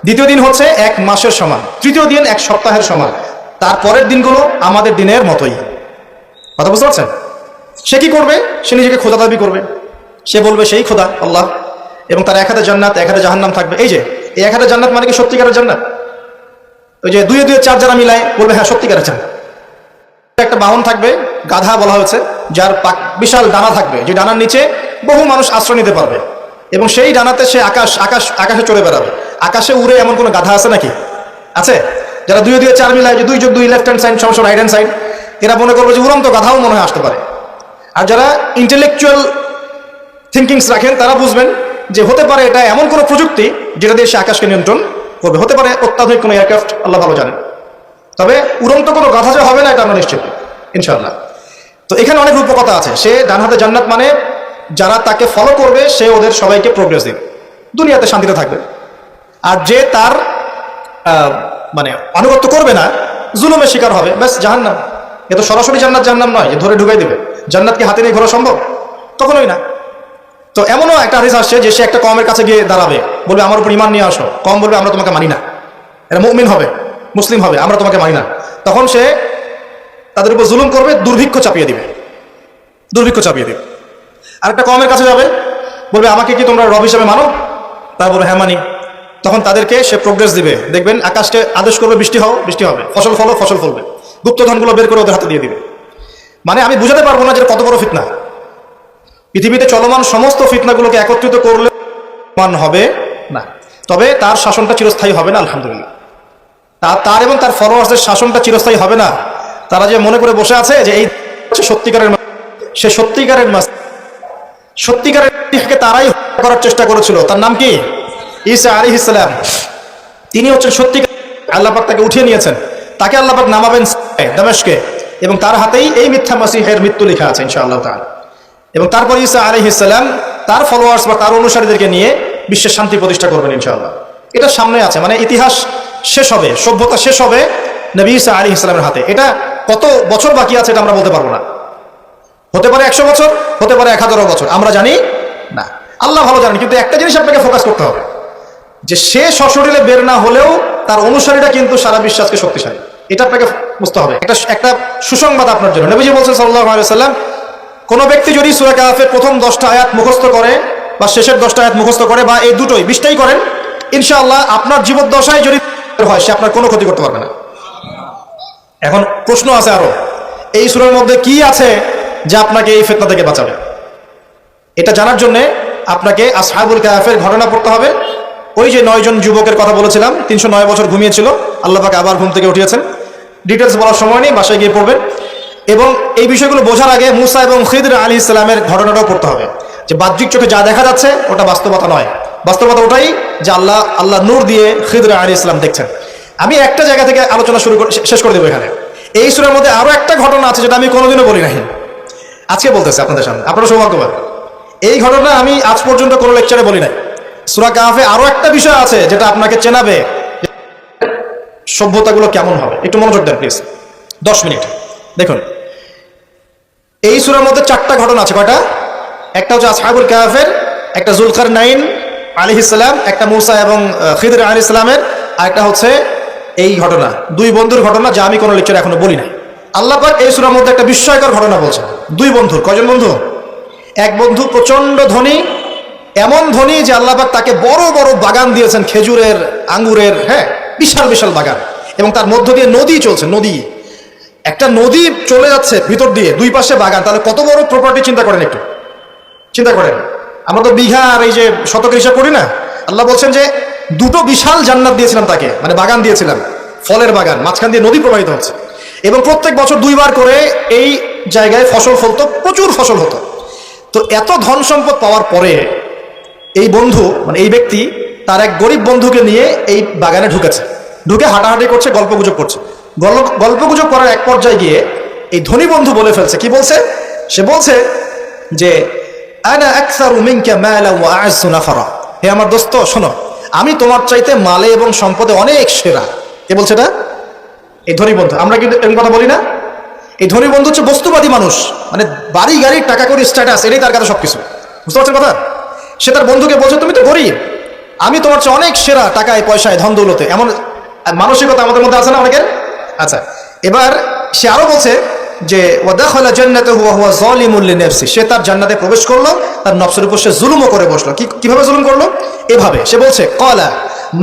S1: দ্বিতীয় দিন হচ্ছে 1 মাসের সমান, তৃতীয় দিন 1 সপ্তাহের সমান, তারপরের দিনগুলো আমাদের দিনের মতোই। কথা বুঝতে পারছেন? সে কি করবে? সে নিজেকে খোদা দাবি করবে, সে বলবে সেই খোদা আল্লাহ, এবং তার 1 হাতে জান্নাত 1 হাতে জাহান্নাম থাকবে। এই যে এই 1 হাতে জান্নাত মানে কি সত্যিকারের জান্নাত? ওই যে 2 2 4 যারা মিলায় বলবে হ্যাঁ সত্যিকারের জান্নাত। একটা বাহন থাকবে, গাধা বলা হয়েছে, যার বিশাল ডানা থাকবে, যে ডানার নিচে বহু মানুষ আশ্রয় নিতে পারবে, এবং সেই ডানাতে সে আকাশে চড়ে বেড়াবে। আকাশে উড়ে এমন কোনো গাধা আছে নাকি? আছে? যারা 2 2 4 মিলায়, যে 2 + 2 লেফট হ্যান্ড সাইড সমান রাইট হ্যান্ড সাইড, এরা মনে করবে যে উড়ন্ত গাধাও মনে হয় আসতে পারে। আর যারা ইন্টেলেকচুয়াল থিঙ্কিংস রাখেন তারা বুঝবেন যে হতে পারে এটা এমন কোনো প্রযুক্তি যেটা দিয়ে সে আকাশকে নিয়ন্ত্রণ করবে। হতে পারে অত্যাধুনিক কোনো এয়ারক্রাফট, আল্লাহ ভালো জানেন। তবে উড়ন্ত কোনো গাধা যে হবে না এটা আমরা নিশ্চিত ইনশাআল্লাহ। তো এখানে অনেক রূপকথা আছে। সে ডান হাতে জান্নাত মানে যারা তাকে ফলো করবে সে ওদের সবাইকে প্রোগ্রেস দিবে, দুনিয়াতে শান্তিতে থাকবে। আর যে তার মানে আনুগত্য করবে না, জুলুমের শিকার হবে, ব্যাস জাহান্নাম। এ তো সরাসরি জান্নাত জাহান্নাম নয় যে ধরে ঢুকাই দিবে। জান্নাতকে হাতে নিয়ে ঘোরা সম্ভব? কখনোই না। তো এমনও একটা হাদিস আসছে যে সে একটা কওমের কাছে গিয়ে দাঁড়াবে, বলবে আমার উপর ঈমান নিয়ে আসো। কওম বলবে আমরা তোমাকে মানি না, এরা মুমিন হবে, মুসলিম হবে, আমরা তোমাকে মানি না। তখন সে তাদের উপর জুলুম করবে, দুর্ভিক্ষ চাপিয়ে দিবে। আর একটা কওমের কাছে যাবে, বলবে আমাকে কি তোমরা রব হিসেবে মানো? তারা বলবে হ্যাঁ মানি। তখন তাদেরকে সে প্রোগ্রেস দিবে, দেখবেন আকাশকে আদেশ করবে বৃষ্টি হও, বৃষ্টি হবে, ফসল ফলো, ফসল ফলবে, গুপ্তধনগুলো বের করে ওদের হাতে দিয়ে দিবে। মানে আমি বুঝাতে পারবো না যে কত বড় ফিতনা। পৃথিবীতে চলমান সমস্ত ফিতনাগুলোকে একত্রিত করলে মান হবে না, তবে তার শাসনটা চিরস্থায়ী হবে না। আলহামদুলিল্লাহ, তার এবং তার ফলোয়ার্সদের শাসনটা চিরস্থায়ী হবে না। তারা যে মনে করে বসে আছে যে এই সত্যিকারের, সে সত্যিকারের তারাই করার চেষ্টা করেছিল। তার নাম কি? ঈসা আলাইহিস সালাম। তিনি হচ্ছেন সত্যিকার। আল্লাহ পাক তাকে উঠিয়ে নিয়েছেন, তাকে আল্লাহ পাক নামাবেন দামেস্কে, এবং তার হাতেই এই মিথ্যা মাসিহের মৃত্যু লেখা আছে ইনশাআল্লাহ তাআলা। এবং তারপর ঈসা আলাইহিস সালাম তার ফলোয়ার্স বা তার অনুসারীদেরকে নিয়ে বিশ্বের শান্তি প্রতিষ্ঠা করবেন ইনশাআল্লাহ। এটা সামনে আছে, মানে ইতিহাস শেষ হবে, সভ্যতা শেষ হবে নবী ঈসা আলাইহিস সালামের হাতে। এটা কত বছর বাকি আছে এটা আমরা বলতে পারবো না। হতে পারে 100 বছর, হতে পারে 1000 বছর, আমরা জানি না, আল্লাহ ভালো জানেন। কিন্তু একটা জিনিস আপনাকে ফোকাস করতে হবে যে সে সশরীরে বের না হলেও তার অনুসারীরা কিন্তু সারা বিশ্বে আজকে শক্তিশালী। এটা আপনাকে বুঝতে হবে। একটা সুসংবাদ আপনার জন্য। নবীজি বলছেন সাল্লাল্লাহু আলাইহি ওয়াসাল্লাম, কোন ব্যক্তি যদি সূরা কাহফের প্রথম 10টা আয়াত মুখস্থ করে বা শেষের 10টা আয়াত মুখস্থ করে বা এই দুটোই 20টাই করেন, ইনশাআল্লাহ আপনার জীবদ্দশায় যদি হয় সে আপনার কোনো ক্ষতি করতে পারবে না। এখন প্রশ্ন আছে আরো, এই সূরার মধ্যে কি আছে যা আপনাকে এই ফিতনা থেকে বাঁচাবে? এটা জানার জন্য আপনাকে আসহাবুল কাহফের ঘটনা পড়তে হবে। ওই যে 9 জন যুবকের কথা বলেছিলাম, 309 বছর ঘুমিয়েছিল, আল্লাহ পাক আবার ঘুম থেকে উঠিয়েছেন। ডিটেলস বলার সময় নেই, বাসায় গিয়ে পড়বেন। এবং এই বিষয়গুলো বোঝার আগে মুসা এবং খিদর আলাইহিস সালামের ঘটনাটাও পড়তে হবে, যে বাহ্যিক চোখে যা দেখা যাচ্ছে ওটা বাস্তবতা নয়। বাস্তবতা ওটাই যে আল্লাহ নূর দিয়ে খিদর আলাইহিস সালাম দেখছেন। আমি একটা জায়গা থেকে আলোচনা শেষ করে দেবো এখানে। এই সূরার মধ্যে আরো একটা ঘটনা আছে যেটা আমি কোনোদিনও বলি নাই, আজকে বলতেছি আপনাদের সামনে। আপনারা সৌভাগ্যবান, এই ঘটনা আমি আজ পর্যন্ত কোনো লেকচারে বলি নাই। সূরা কাহফে আরো একটা বিষয় আছে যেটা আপনাকে চেনাবে সভ্যতাগুলো কেমন হবে। একটু মনোযোগ দেন প্লিজ, 10 মিনিট দেখুন। এই সূরার মধ্যে 4টা ঘটনা আছে। কয়টা? একটা হচ্ছে আসহাবুল কাহফের, একটা যুলকারনাইন আলাইহিস সালাম, একটা মুসা এবং খিদর আলাইহিস সালামের, আর একটা হচ্ছে এই ঘটনা, 2 বন্ধুর ঘটনা, যা আমি কোনো লেকচারে এখনো বলি নাই। আল্লাহ পাক এই সূরার মধ্যে একটা বিস্ময়কর ঘটনা বলছেন। 2 বন্ধুর। কয়জন বন্ধু? এক বন্ধু প্রচন্ড ধনী, এমন ধনী যে আল্লাহ পাক তাকে বড় বড় বাগান দিয়েছেন, খেজুরের, আঙ্গুরের, হ্যাঁ, বিশাল বিশাল বাগান। এবং তার মধ্য দিয়ে নদী চলছে। নদী, একটা নদী চলে যাচ্ছে ভিতর দিয়ে, 2 পাশে বাগান। তাহলে কত বড় প্রপার্টি চিন্তা করেন, একটু চিন্তা করেন। আমরা তো বিঘা আর এই যে শতকের হিসাব করি না। আল্লাহ বলছেন যে 2টো বিশাল জান্নাত দিয়েছিলাম তাকে, মানে বাগান দিয়েছিলাম, ফলের বাগান, মাঝখান দিয়ে নদী প্রবাহিত হচ্ছে। এবং প্রত্যেক বছর 2 বার করে এই জায়গায় ফসল ফলতো, প্রচুর ফসল হতো। তো এত ধন সম্পদ পাওয়ার পরে এই বন্ধু, মানে এই ব্যক্তি, তার এক গরিব বন্ধুকে নিয়ে এই বাগানে ঢুকেছে। ঢুকে হাঁটাহাঁটি করছে, গল্পগুজব করছে। গল্পগুজব করার এক পর্যায়ে গিয়ে এই ধনী বন্ধু বলে ফেলছে। কি বলছে? সে বলছে যে আনা আকসারু মিনকা মালান ওয়া আ'আজ্জু নাফারা। হে আমার দোস্ত শোনো, আমি তোমার চাইতে মালে এবং সম্পদে অনেক সেরা। কে বলছে এটা? এই ধনী বন্ধু। আমরা কিন্তু এরকম কথা বলি না। এই ধনী বন্ধু হচ্ছে বস্তুবাদী মানুষ, মানে বাড়ি গাড়ি, টাকা কড়ি, স্ট্যাটাস, এটাই তার কাছে সবকিছু। বুঝতে পারছেন কথা? সে তার বন্ধুকে বলছে তুমি তো গরিব, আমি তোমার চেয়ে অনেক সেরা টাকায়, পয়সায়, ধন দৌলতে। এমন মানসিকতা আমাদের মধ্যে আছে না অনেকের? আচ্ছা, এবার সে আরো বলছে যে ওয়াদাখালা জান্নাতাহু ওয়া হুয়া যালিমুন লিনাফসি। সে তার জান্নাতে প্রবেশ করলো, তার নফসের উপর সে জুলুমও করে বসলো। কিভাবে জুলুম করলো? এভাবে সে বলছে ক্বালা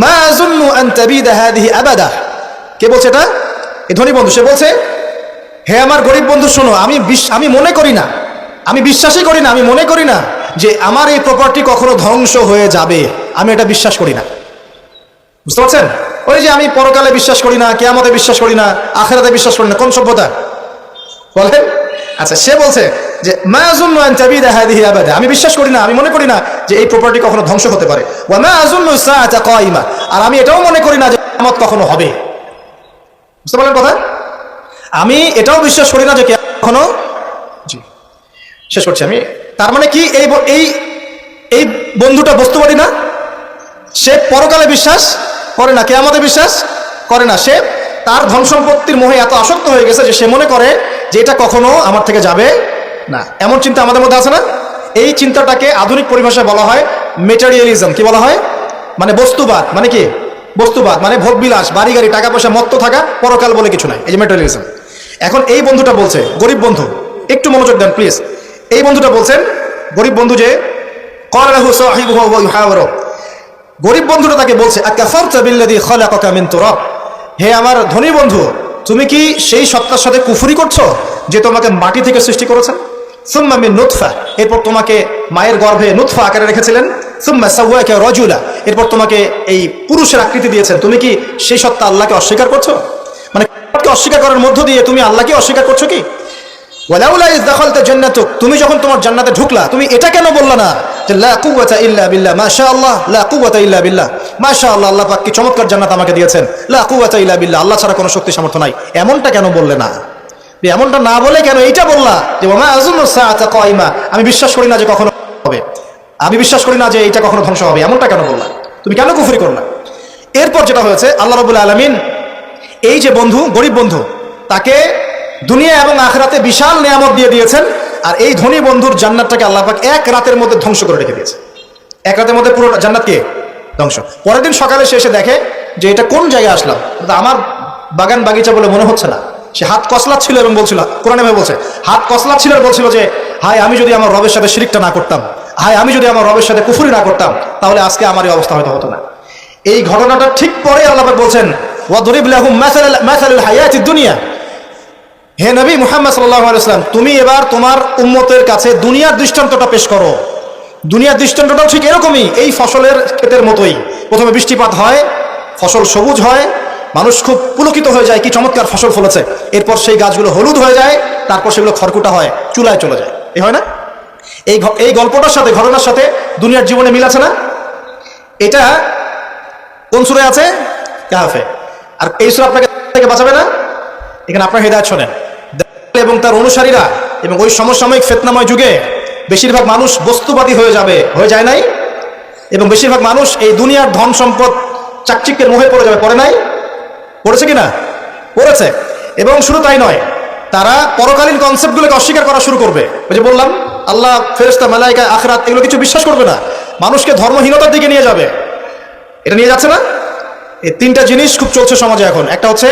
S1: মা আযুন্নু আন তাবিদা হাযিহি আবাদা। কে বলছে এটা? এই ধনী বন্ধু। সে বলছে, হে আমার গরিব বন্ধু শোনো, আমি মনে করি না, আমি বিশ্বাসই করি না, আমি মনে করি না যে আমার এই প্রপার্টি কখনো ধ্বংস হয়ে যাবে। আমি এটা বিশ্বাস করি না। বুঝতে পারছেন? ওই যে আমি পরকালে বিশ্বাস করি না, কিয়ামতে বিশ্বাস করি না, আখিরাতে বিশ্বাস করি না। কোন সভ্যতা বলেন? আচ্ছা, সে বলছে যে মা আযুন্নু আন তাবিদা হাযিহি আবাদা। আমি বিশ্বাস করি না, আমি মনে করি না যে এই প্রপার্টি কখনো ধ্বংস হতে পারে। ওয়া মা আযুন্নু সাআতা কায়িমা। আর আমি এটাও মনে করি না যে কিয়ামত কখনো হবে। বুঝতে পারলেন কথা? আমি এটাও বিশ্বাস করি না যে কখনো। জি, শেষ করছি আমি। তার মানে কি, এই বন্ধুটা বস্তুবাদী না? সে পরকালে বিশ্বাস করে না, কিয়ামতে বিশ্বাস করে না। সে তার ধন সম্পত্তির মোহে এত আসক্ত হয়ে গেছে যে সে মনে করে যে এটা কখনো আমার থেকে যাবে না। এমন চিন্তা আমাদের মধ্যে আছে না? এই চিন্তাটাকে আধুনিক পরিভাষায় বলা হয় মেটেরিয়ালিজম। কি বলা হয়? মানে বস্তুবাদ। মানে কি? বস্তুবাদ মানে ভোগবিলাস, বাড়ি গাড়ি, টাকা পয়সা, মত্ত থাকা, পরকাল বলে কিছু নাই। এই যে মেটেরিয়ালিজম। এখন এই বন্ধুটা বলছে, গরিব বন্ধু, একটু মনোযোগ দেন প্লিজ। এই বন্ধুটা বলছেন, গরিব বন্ধু, যে ক্বালা লাহু সাহিবুহু ওয়া ইউহাওয়ারু। গরিব বন্ধুটা তাকে বলছে আকাফারতা বিল্লাযী খালাকাকা মিন তুরাব। হে আমার ধনী বন্ধু, তুমি কি সেই সত্তার সাথে কুফরি করছো যে তোমাকে মাটি থেকে সৃষ্টি করেছেন? সুম্মা মিন নুতফা, এরপর তোমাকে মায়ের গর্ভে নুতফা আকারে রেখেছিলেন। সুম্মা সাওয়াকা রাজুলা, এরপর তোমাকে এই পুরুষের আকৃতি দিয়েছেন। তুমি কি সেই সত্তা আল্লাহকে অস্বীকার করছো? মানে অস্বীকার করার মধ্য দিয়ে তুমি আল্লাহকে অস্বীকার করছো কি? ওয়ালাউলা ইয দাখালতা জান্নাতুক, তুমি যখন তোমার জান্নাতে ঢুকলা তুমি এটা কেন বললা না যে লা কুওয়াতা ইল্লা বিল্লাহ, মাশাআল্লাহ, লা কুওয়াতা ইল্লা বিল্লাহ, মাশাআল্লাহ, আল্লাহ পাক কি চমৎকার জান্নাত আমাকে দিয়েছেন, লা কুওয়াতা ইল্লা বিল্লাহ, আল্লাহ ছাড়া কোনো শক্তি সামর্থ্য নাই। এমনটা কেন বললে না? এমনটা না বলে কেন এইটা বললা যে ওয়া মা আযুন্নু সাআতা কায়িমা, আমি বিশ্বাস করি না যে কখনো হবে, আমি বিশ্বাস করি না যে এইটা কখনো ধ্বংস হবে। এমনটা কেন বললা? তুমি কেন কুফরি করলা? এরপর যেটা হয়েছে, আল্লাহ রাব্বুল আলামিন এই যে বন্ধু, গরিব বন্ধু, তাকে দুনিয়া এবং আখিরাতে বিশাল নিয়ামত দিয়ে দিয়েছেন। আর এই ধনী বন্ধুর জান্নাতটাকে আল্লাহ পাক এক রাতের মধ্যে ধ্বংস করে রেখে দিয়েছে। এক রাতের মধ্যে পুরো জান্নাতকে ধ্বংস। পরের দিন সকালে সে এসে দেখে যে এটা কোন জায়গায় আসলাম, আমার বাগান বাগিচা বলে মনে হচ্ছে না। সে হাত কসলাচ্ছিল এবং বলছিল, কোরআনে ভাবে বলছে, হাত কসলাচ্ছিল আর বলছিল যে হায় আমি যদি আমার রবের সাথে শিরকটা না করতাম, হায় আমি যদি আমার রবের সাথে কুফরি না করতাম, তাহলে আজকে আমার এই অবস্থা হয়তো হতো না। এই ঘটনাটা ঠিক পরে আল্লাহ পাক বলছেন ওয়াদরিব লাহুম মাসালাল হায়াতিদ দুনিয়া, হে নবী মুহাম্মদ সাল্লাল্লাহু আলাইহি ওয়াসাল্লাম, তুমি এবার তোমার উম্মতের কাছে দুনিয়ার দৃষ্টান্তটা পেশ করো। দুনিয়ার দৃষ্টান্তটাও ঠিক এরকমই, এই ফসলের ক্ষেতের মতোই। প্রথমে বৃষ্টিপাত হয়, ফসল সবুজ হয়, মানুষ খুব পুলকিত হয়ে যায়, কি চমৎকার ফসল ফলেছে। এরপর সেই গাছগুলো হলুদ হয়ে যায়, তারপর সেগুলো খড়কুটা হয়, চুলায় চলে যায়। এই হয় না? এই গল্পটার সাথে, ঘটনার সাথে দুনিয়ার জীবনে মিল আছে না? এটা কোন সূরায় আছে? কাহফে। আর এই সূরা আপনাকে থেকে বাঁচাবে না? এখানে আপনার হেদায়েত শোনেন। এবং তার অনুসারীরা এবং ওই সমসাময়িক ফিতনাময় যুগে বেশিরভাগ মানুষ বস্তুবাদী হয়ে যাবে, হয়ে যায় নাই? এবং বেশিরভাগ মানুষ এই দুনিয়ার ধন সম্পদ চাকচিক্যের মোহে পড়ে যাবে, পড়ে নাই? পড়েছে কিনা? পড়েছে। এবং শুধু তাই নয়, তারা পরকালীন কনসেপ্টগুলোকে অস্বীকার করা শুরু করবে। ওই যে বললাম, আল্লাহ, ফেরেশতা, মালায়েকা, আখিরাত এগুলো কিছু বিশ্বাস করবে না, মানুষকে ধর্মহীনতার দিকে নিয়ে যাবে। এটা নিয়ে যাচ্ছে না? এই তিনটা জিনিস খুব চলছে সমাজে এখন। একটা হচ্ছে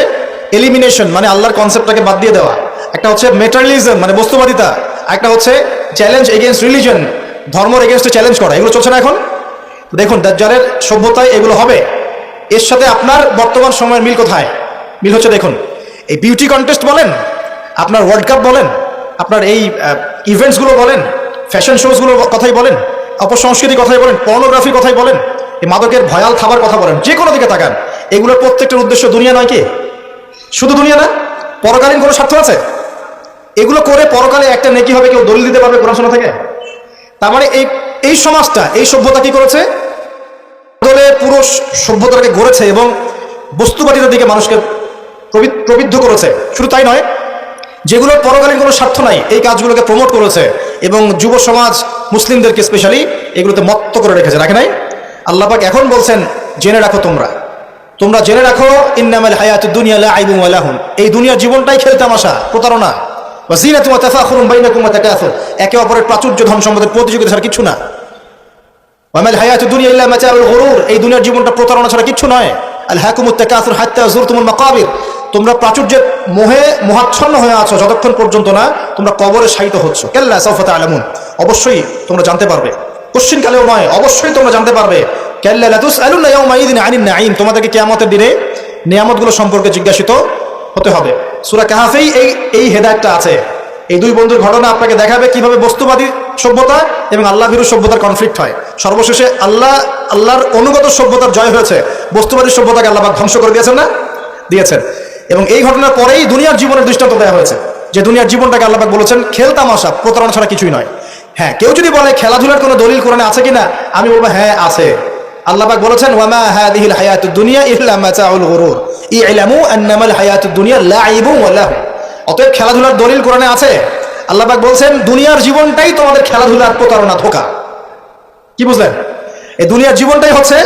S1: এলিমিনেশন, মানে আল্লাহর কনসেপ্টটাকে বাদ দিয়ে দেওয়া। একটা হচ্ছে মেটারিয়ালিজম, মানে বস্তুবাদিতা। একটা হচ্ছে চ্যালেঞ্জ এগেইনস্ট রিলিজন, ধর্মের এগেইনস্টে চ্যালেঞ্জ করা। এগুলো চলছে না এখন? দেখুন দাজ্জালের সভ্যতায় এগুলো হবে। এর সাথে আপনার বর্তমান সময়ের মিল কোথায়? মিল হচ্ছে, দেখুন, এই বিউটি কন্টেস্ট বলেন, আপনার ওয়ার্ল্ড কাপ বলেন, আপনার এই ইভেন্টসগুলো বলেন, ফ্যাশন শোজগুলোর কথাই বলেন, অপসংস্কৃতির কথাই বলেন, পর্নোগ্রাফির কথাই বলেন, এই মাদকের ভয়াল খাবার কথা বলেন, যে কোনো দিকে তাকান, এগুলোর প্রত্যেকটার উদ্দেশ্য দুনিয়া নয় কি? শুধু দুনিয়া না, পরকালীন কোনো স্বার্থ আছে? এগুলো করে পরকালে একটা নেকি হবে, কেউ দলিল দিতে পারবে কোরআন শোনা থেকে? তার মানে এই সমাজটা, এই সভ্যতা কি করেছে? দলে পুরো সভ্যতাকে গড়েছে এবং বস্তুবাদিতার দিকে মানুষকে প্রবৃদ্ধ করেছে। শুধু তাই নয়, যেগুলোর পরকালীন কোনো স্বার্থ নাই, এই কাজগুলোকে প্রমোট করেছে এবং যুব সমাজ, মুসলিমদেরকে স্পেশালি এগুলোতে মত্ত করে রেখেছে, রাখে নাই? আল্লাহ পাক এখন বলছেন, জেনে রাখো, তোমরা জেনে রাখো, ইন্নামাল হায়াতুদ দুনিয়া লাইবুন ওয়া লাহুন, এই দুনিয়ার জীবনটাই খেলতামাশা, প্রতারণা। ওয়া যিনাতুন ওয়া তাফাখুরুন বাইনাকুম ওয়া তাকাসুর, একে অপরের প্রাচুর্য, ধন সম্পদের প্রতিযোগিতা ছাড়া কিছু না। ওয়া মাল হায়াতুদ দুনিয়া ইল্লা মাতাউল গুরুর, এই দুনিয়ার জীবনটা প্রতারণা ছাড়া কিছু নয়। আল হাকুমুত তাকাসুর হাত্তা যুরতুমুল মাকাবির, তোমরা প্রাচুর্যের মোহে মোহাচ্ছন্ন হয়ে আছো যতক্ষণ পর্যন্ত না তোমরা কবরে শায়িত হচ্ছ। কাল্লা সাউফা তা'লামুন, অবশ্যই তোমরা জানতে পারবে, কোশ্চিনকালেও নয়, অবশ্যই তোমরা জানতে পারবে। কাল্লা লা তুসআলুনা ইয়াওমা ইযিন আনিন নাঈম, তোমাদেরকে কিয়ামতের দিনে নিয়ামতগুলো সম্পর্কে জিজ্ঞাসিত হতে হবে। সূরা কাহফেই এই হেদায়েতটা আছে। এই দুই বন্ধুর ঘটনা আপনাকে দেখাবে কিভাবে বস্তুবাদী সভ্যতা এবং আল্লাহ ভীরু সভ্যতার কনফ্লিক্ট হয়। সর্বশেষে আল্লাহর অনুগত সভ্যতার জয় হয়েছে, বস্তুবাদী সভ্যতাকে আল্লাহ পাক ধ্বংস করে দিয়েছেন না? দিয়েছেন। এবং এই ঘটনার পরেই দুনিয়ার জীবনের দৃষ্টান্ত দেওয়া হয়েছে, যে দুনিয়ার জীবনটাকে আল্লাহ পাক বলেছেন খেলতামাশা, প্রতারণা ছাড়া কিছুই নয়। হ্যাঁ, কেউ যদি বলে খেলাধুলার কোনো দলিল কোরআনে আছে কিনা, আমি বলবো হ্যাঁ আছে। আল্লাহ পাক বলেছেন, ওয়া মা হাযিহিল হায়াতুদ দুনিয়া ইল্লা মাতাউল গুরুর ই'লামু আন্নামাল হায়াতুদ দুনিয়া লাইবুন ওয়া লাহু। অতএব খেলাধুলার দলিল কোরআনে আছে। আল্লাহ পাক বলছেন দুনিয়ার জীবনটাই তোমাদের খেলাধুলার প্রতারণা, ধোঁকা। কি বুঝলেন? এই দুনিয়ার জীবনটাই হচ্ছে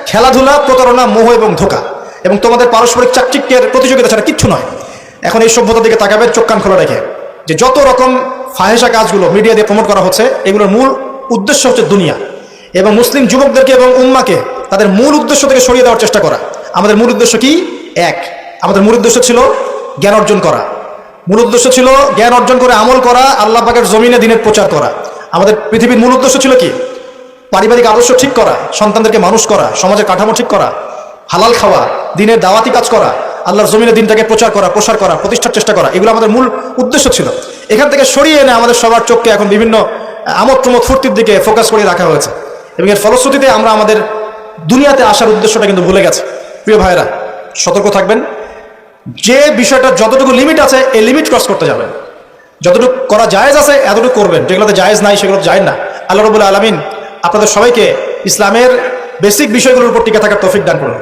S1: খেলাধুলা, প্রতারণা, মোহ এবং ধোঁকা, এবং তোমাদের পারস্পরিক চাকচিক্যের প্রতিযোগিতা ছাড়া কিচ্ছু নয়। এখন এই সভ্যতার দিকে তাকাবে চোখ কান খোলা রেখে, যে যত রকম ফাহেসা কাজগুলো মিডিয়া দিয়ে প্রমোট করা হচ্ছে, এগুলোর মূল উদ্দেশ্য হচ্ছে দুনিয়া, এবং মুসলিম যুবকদেরকে এবং উম্মাকে তাদের মূল উদ্দেশ্য থেকে সরিয়ে দেওয়ার চেষ্টা করা। আমাদের মূল উদ্দেশ্য কি? এক, আমাদের মূল উদ্দেশ্য ছিল জ্ঞান অর্জন করা। মূল উদ্দেশ্য ছিল জ্ঞান অর্জন করে আমল করা, আল্লাহ পাকের জমিনে দ্বীনের প্রচার করা। আমাদের পৃথিবীর মূল উদ্দেশ্য ছিল কি? পারিবারিক আদর্শ ঠিক করা, সন্তানদেরকে মানুষ করা, সমাজের কাঠামো ঠিক করা, হালাল খাওয়া, দ্বীনের দাওয়াতি কাজ করা, আল্লাহর জমিনে দ্বীনটাকে প্রচার করা, প্রসার করা, প্রতিষ্ঠার চেষ্টা করা, এগুলো আমাদের মূল উদ্দেশ্য ছিল। এখান থেকে সরিয়ে এনে আমাদের সবার চোখকে এখন বিভিন্ন আমোদ প্রমোদ ফুর্তির দিকে ফোকাস করে রাখা হয়েছে, এবং এর ফলশ্রুতিতে আমরা আমাদের দুনিয়াতে আসার উদ্দেশ্যটা কিন্তু ভুলে গেছি। প্রিয় ভাইয়েরা, সতর্ক থাকবেন। যে বিষয়টা যতটুকু লিমিট আছে, এই লিমিট ক্রস করতে যাবেন। যতটুকু করা জায়েজ আছে এতটুকু করবেন, যেগুলোতে জায়েজ নাই সেগুলো জায়েজ না। আল্লাহ রাব্বুল আলামিন আপনাদের সবাইকে ইসলামের বেসিক বিষয়গুলোর উপর টিকে থাকার তৌফিক দান করুন।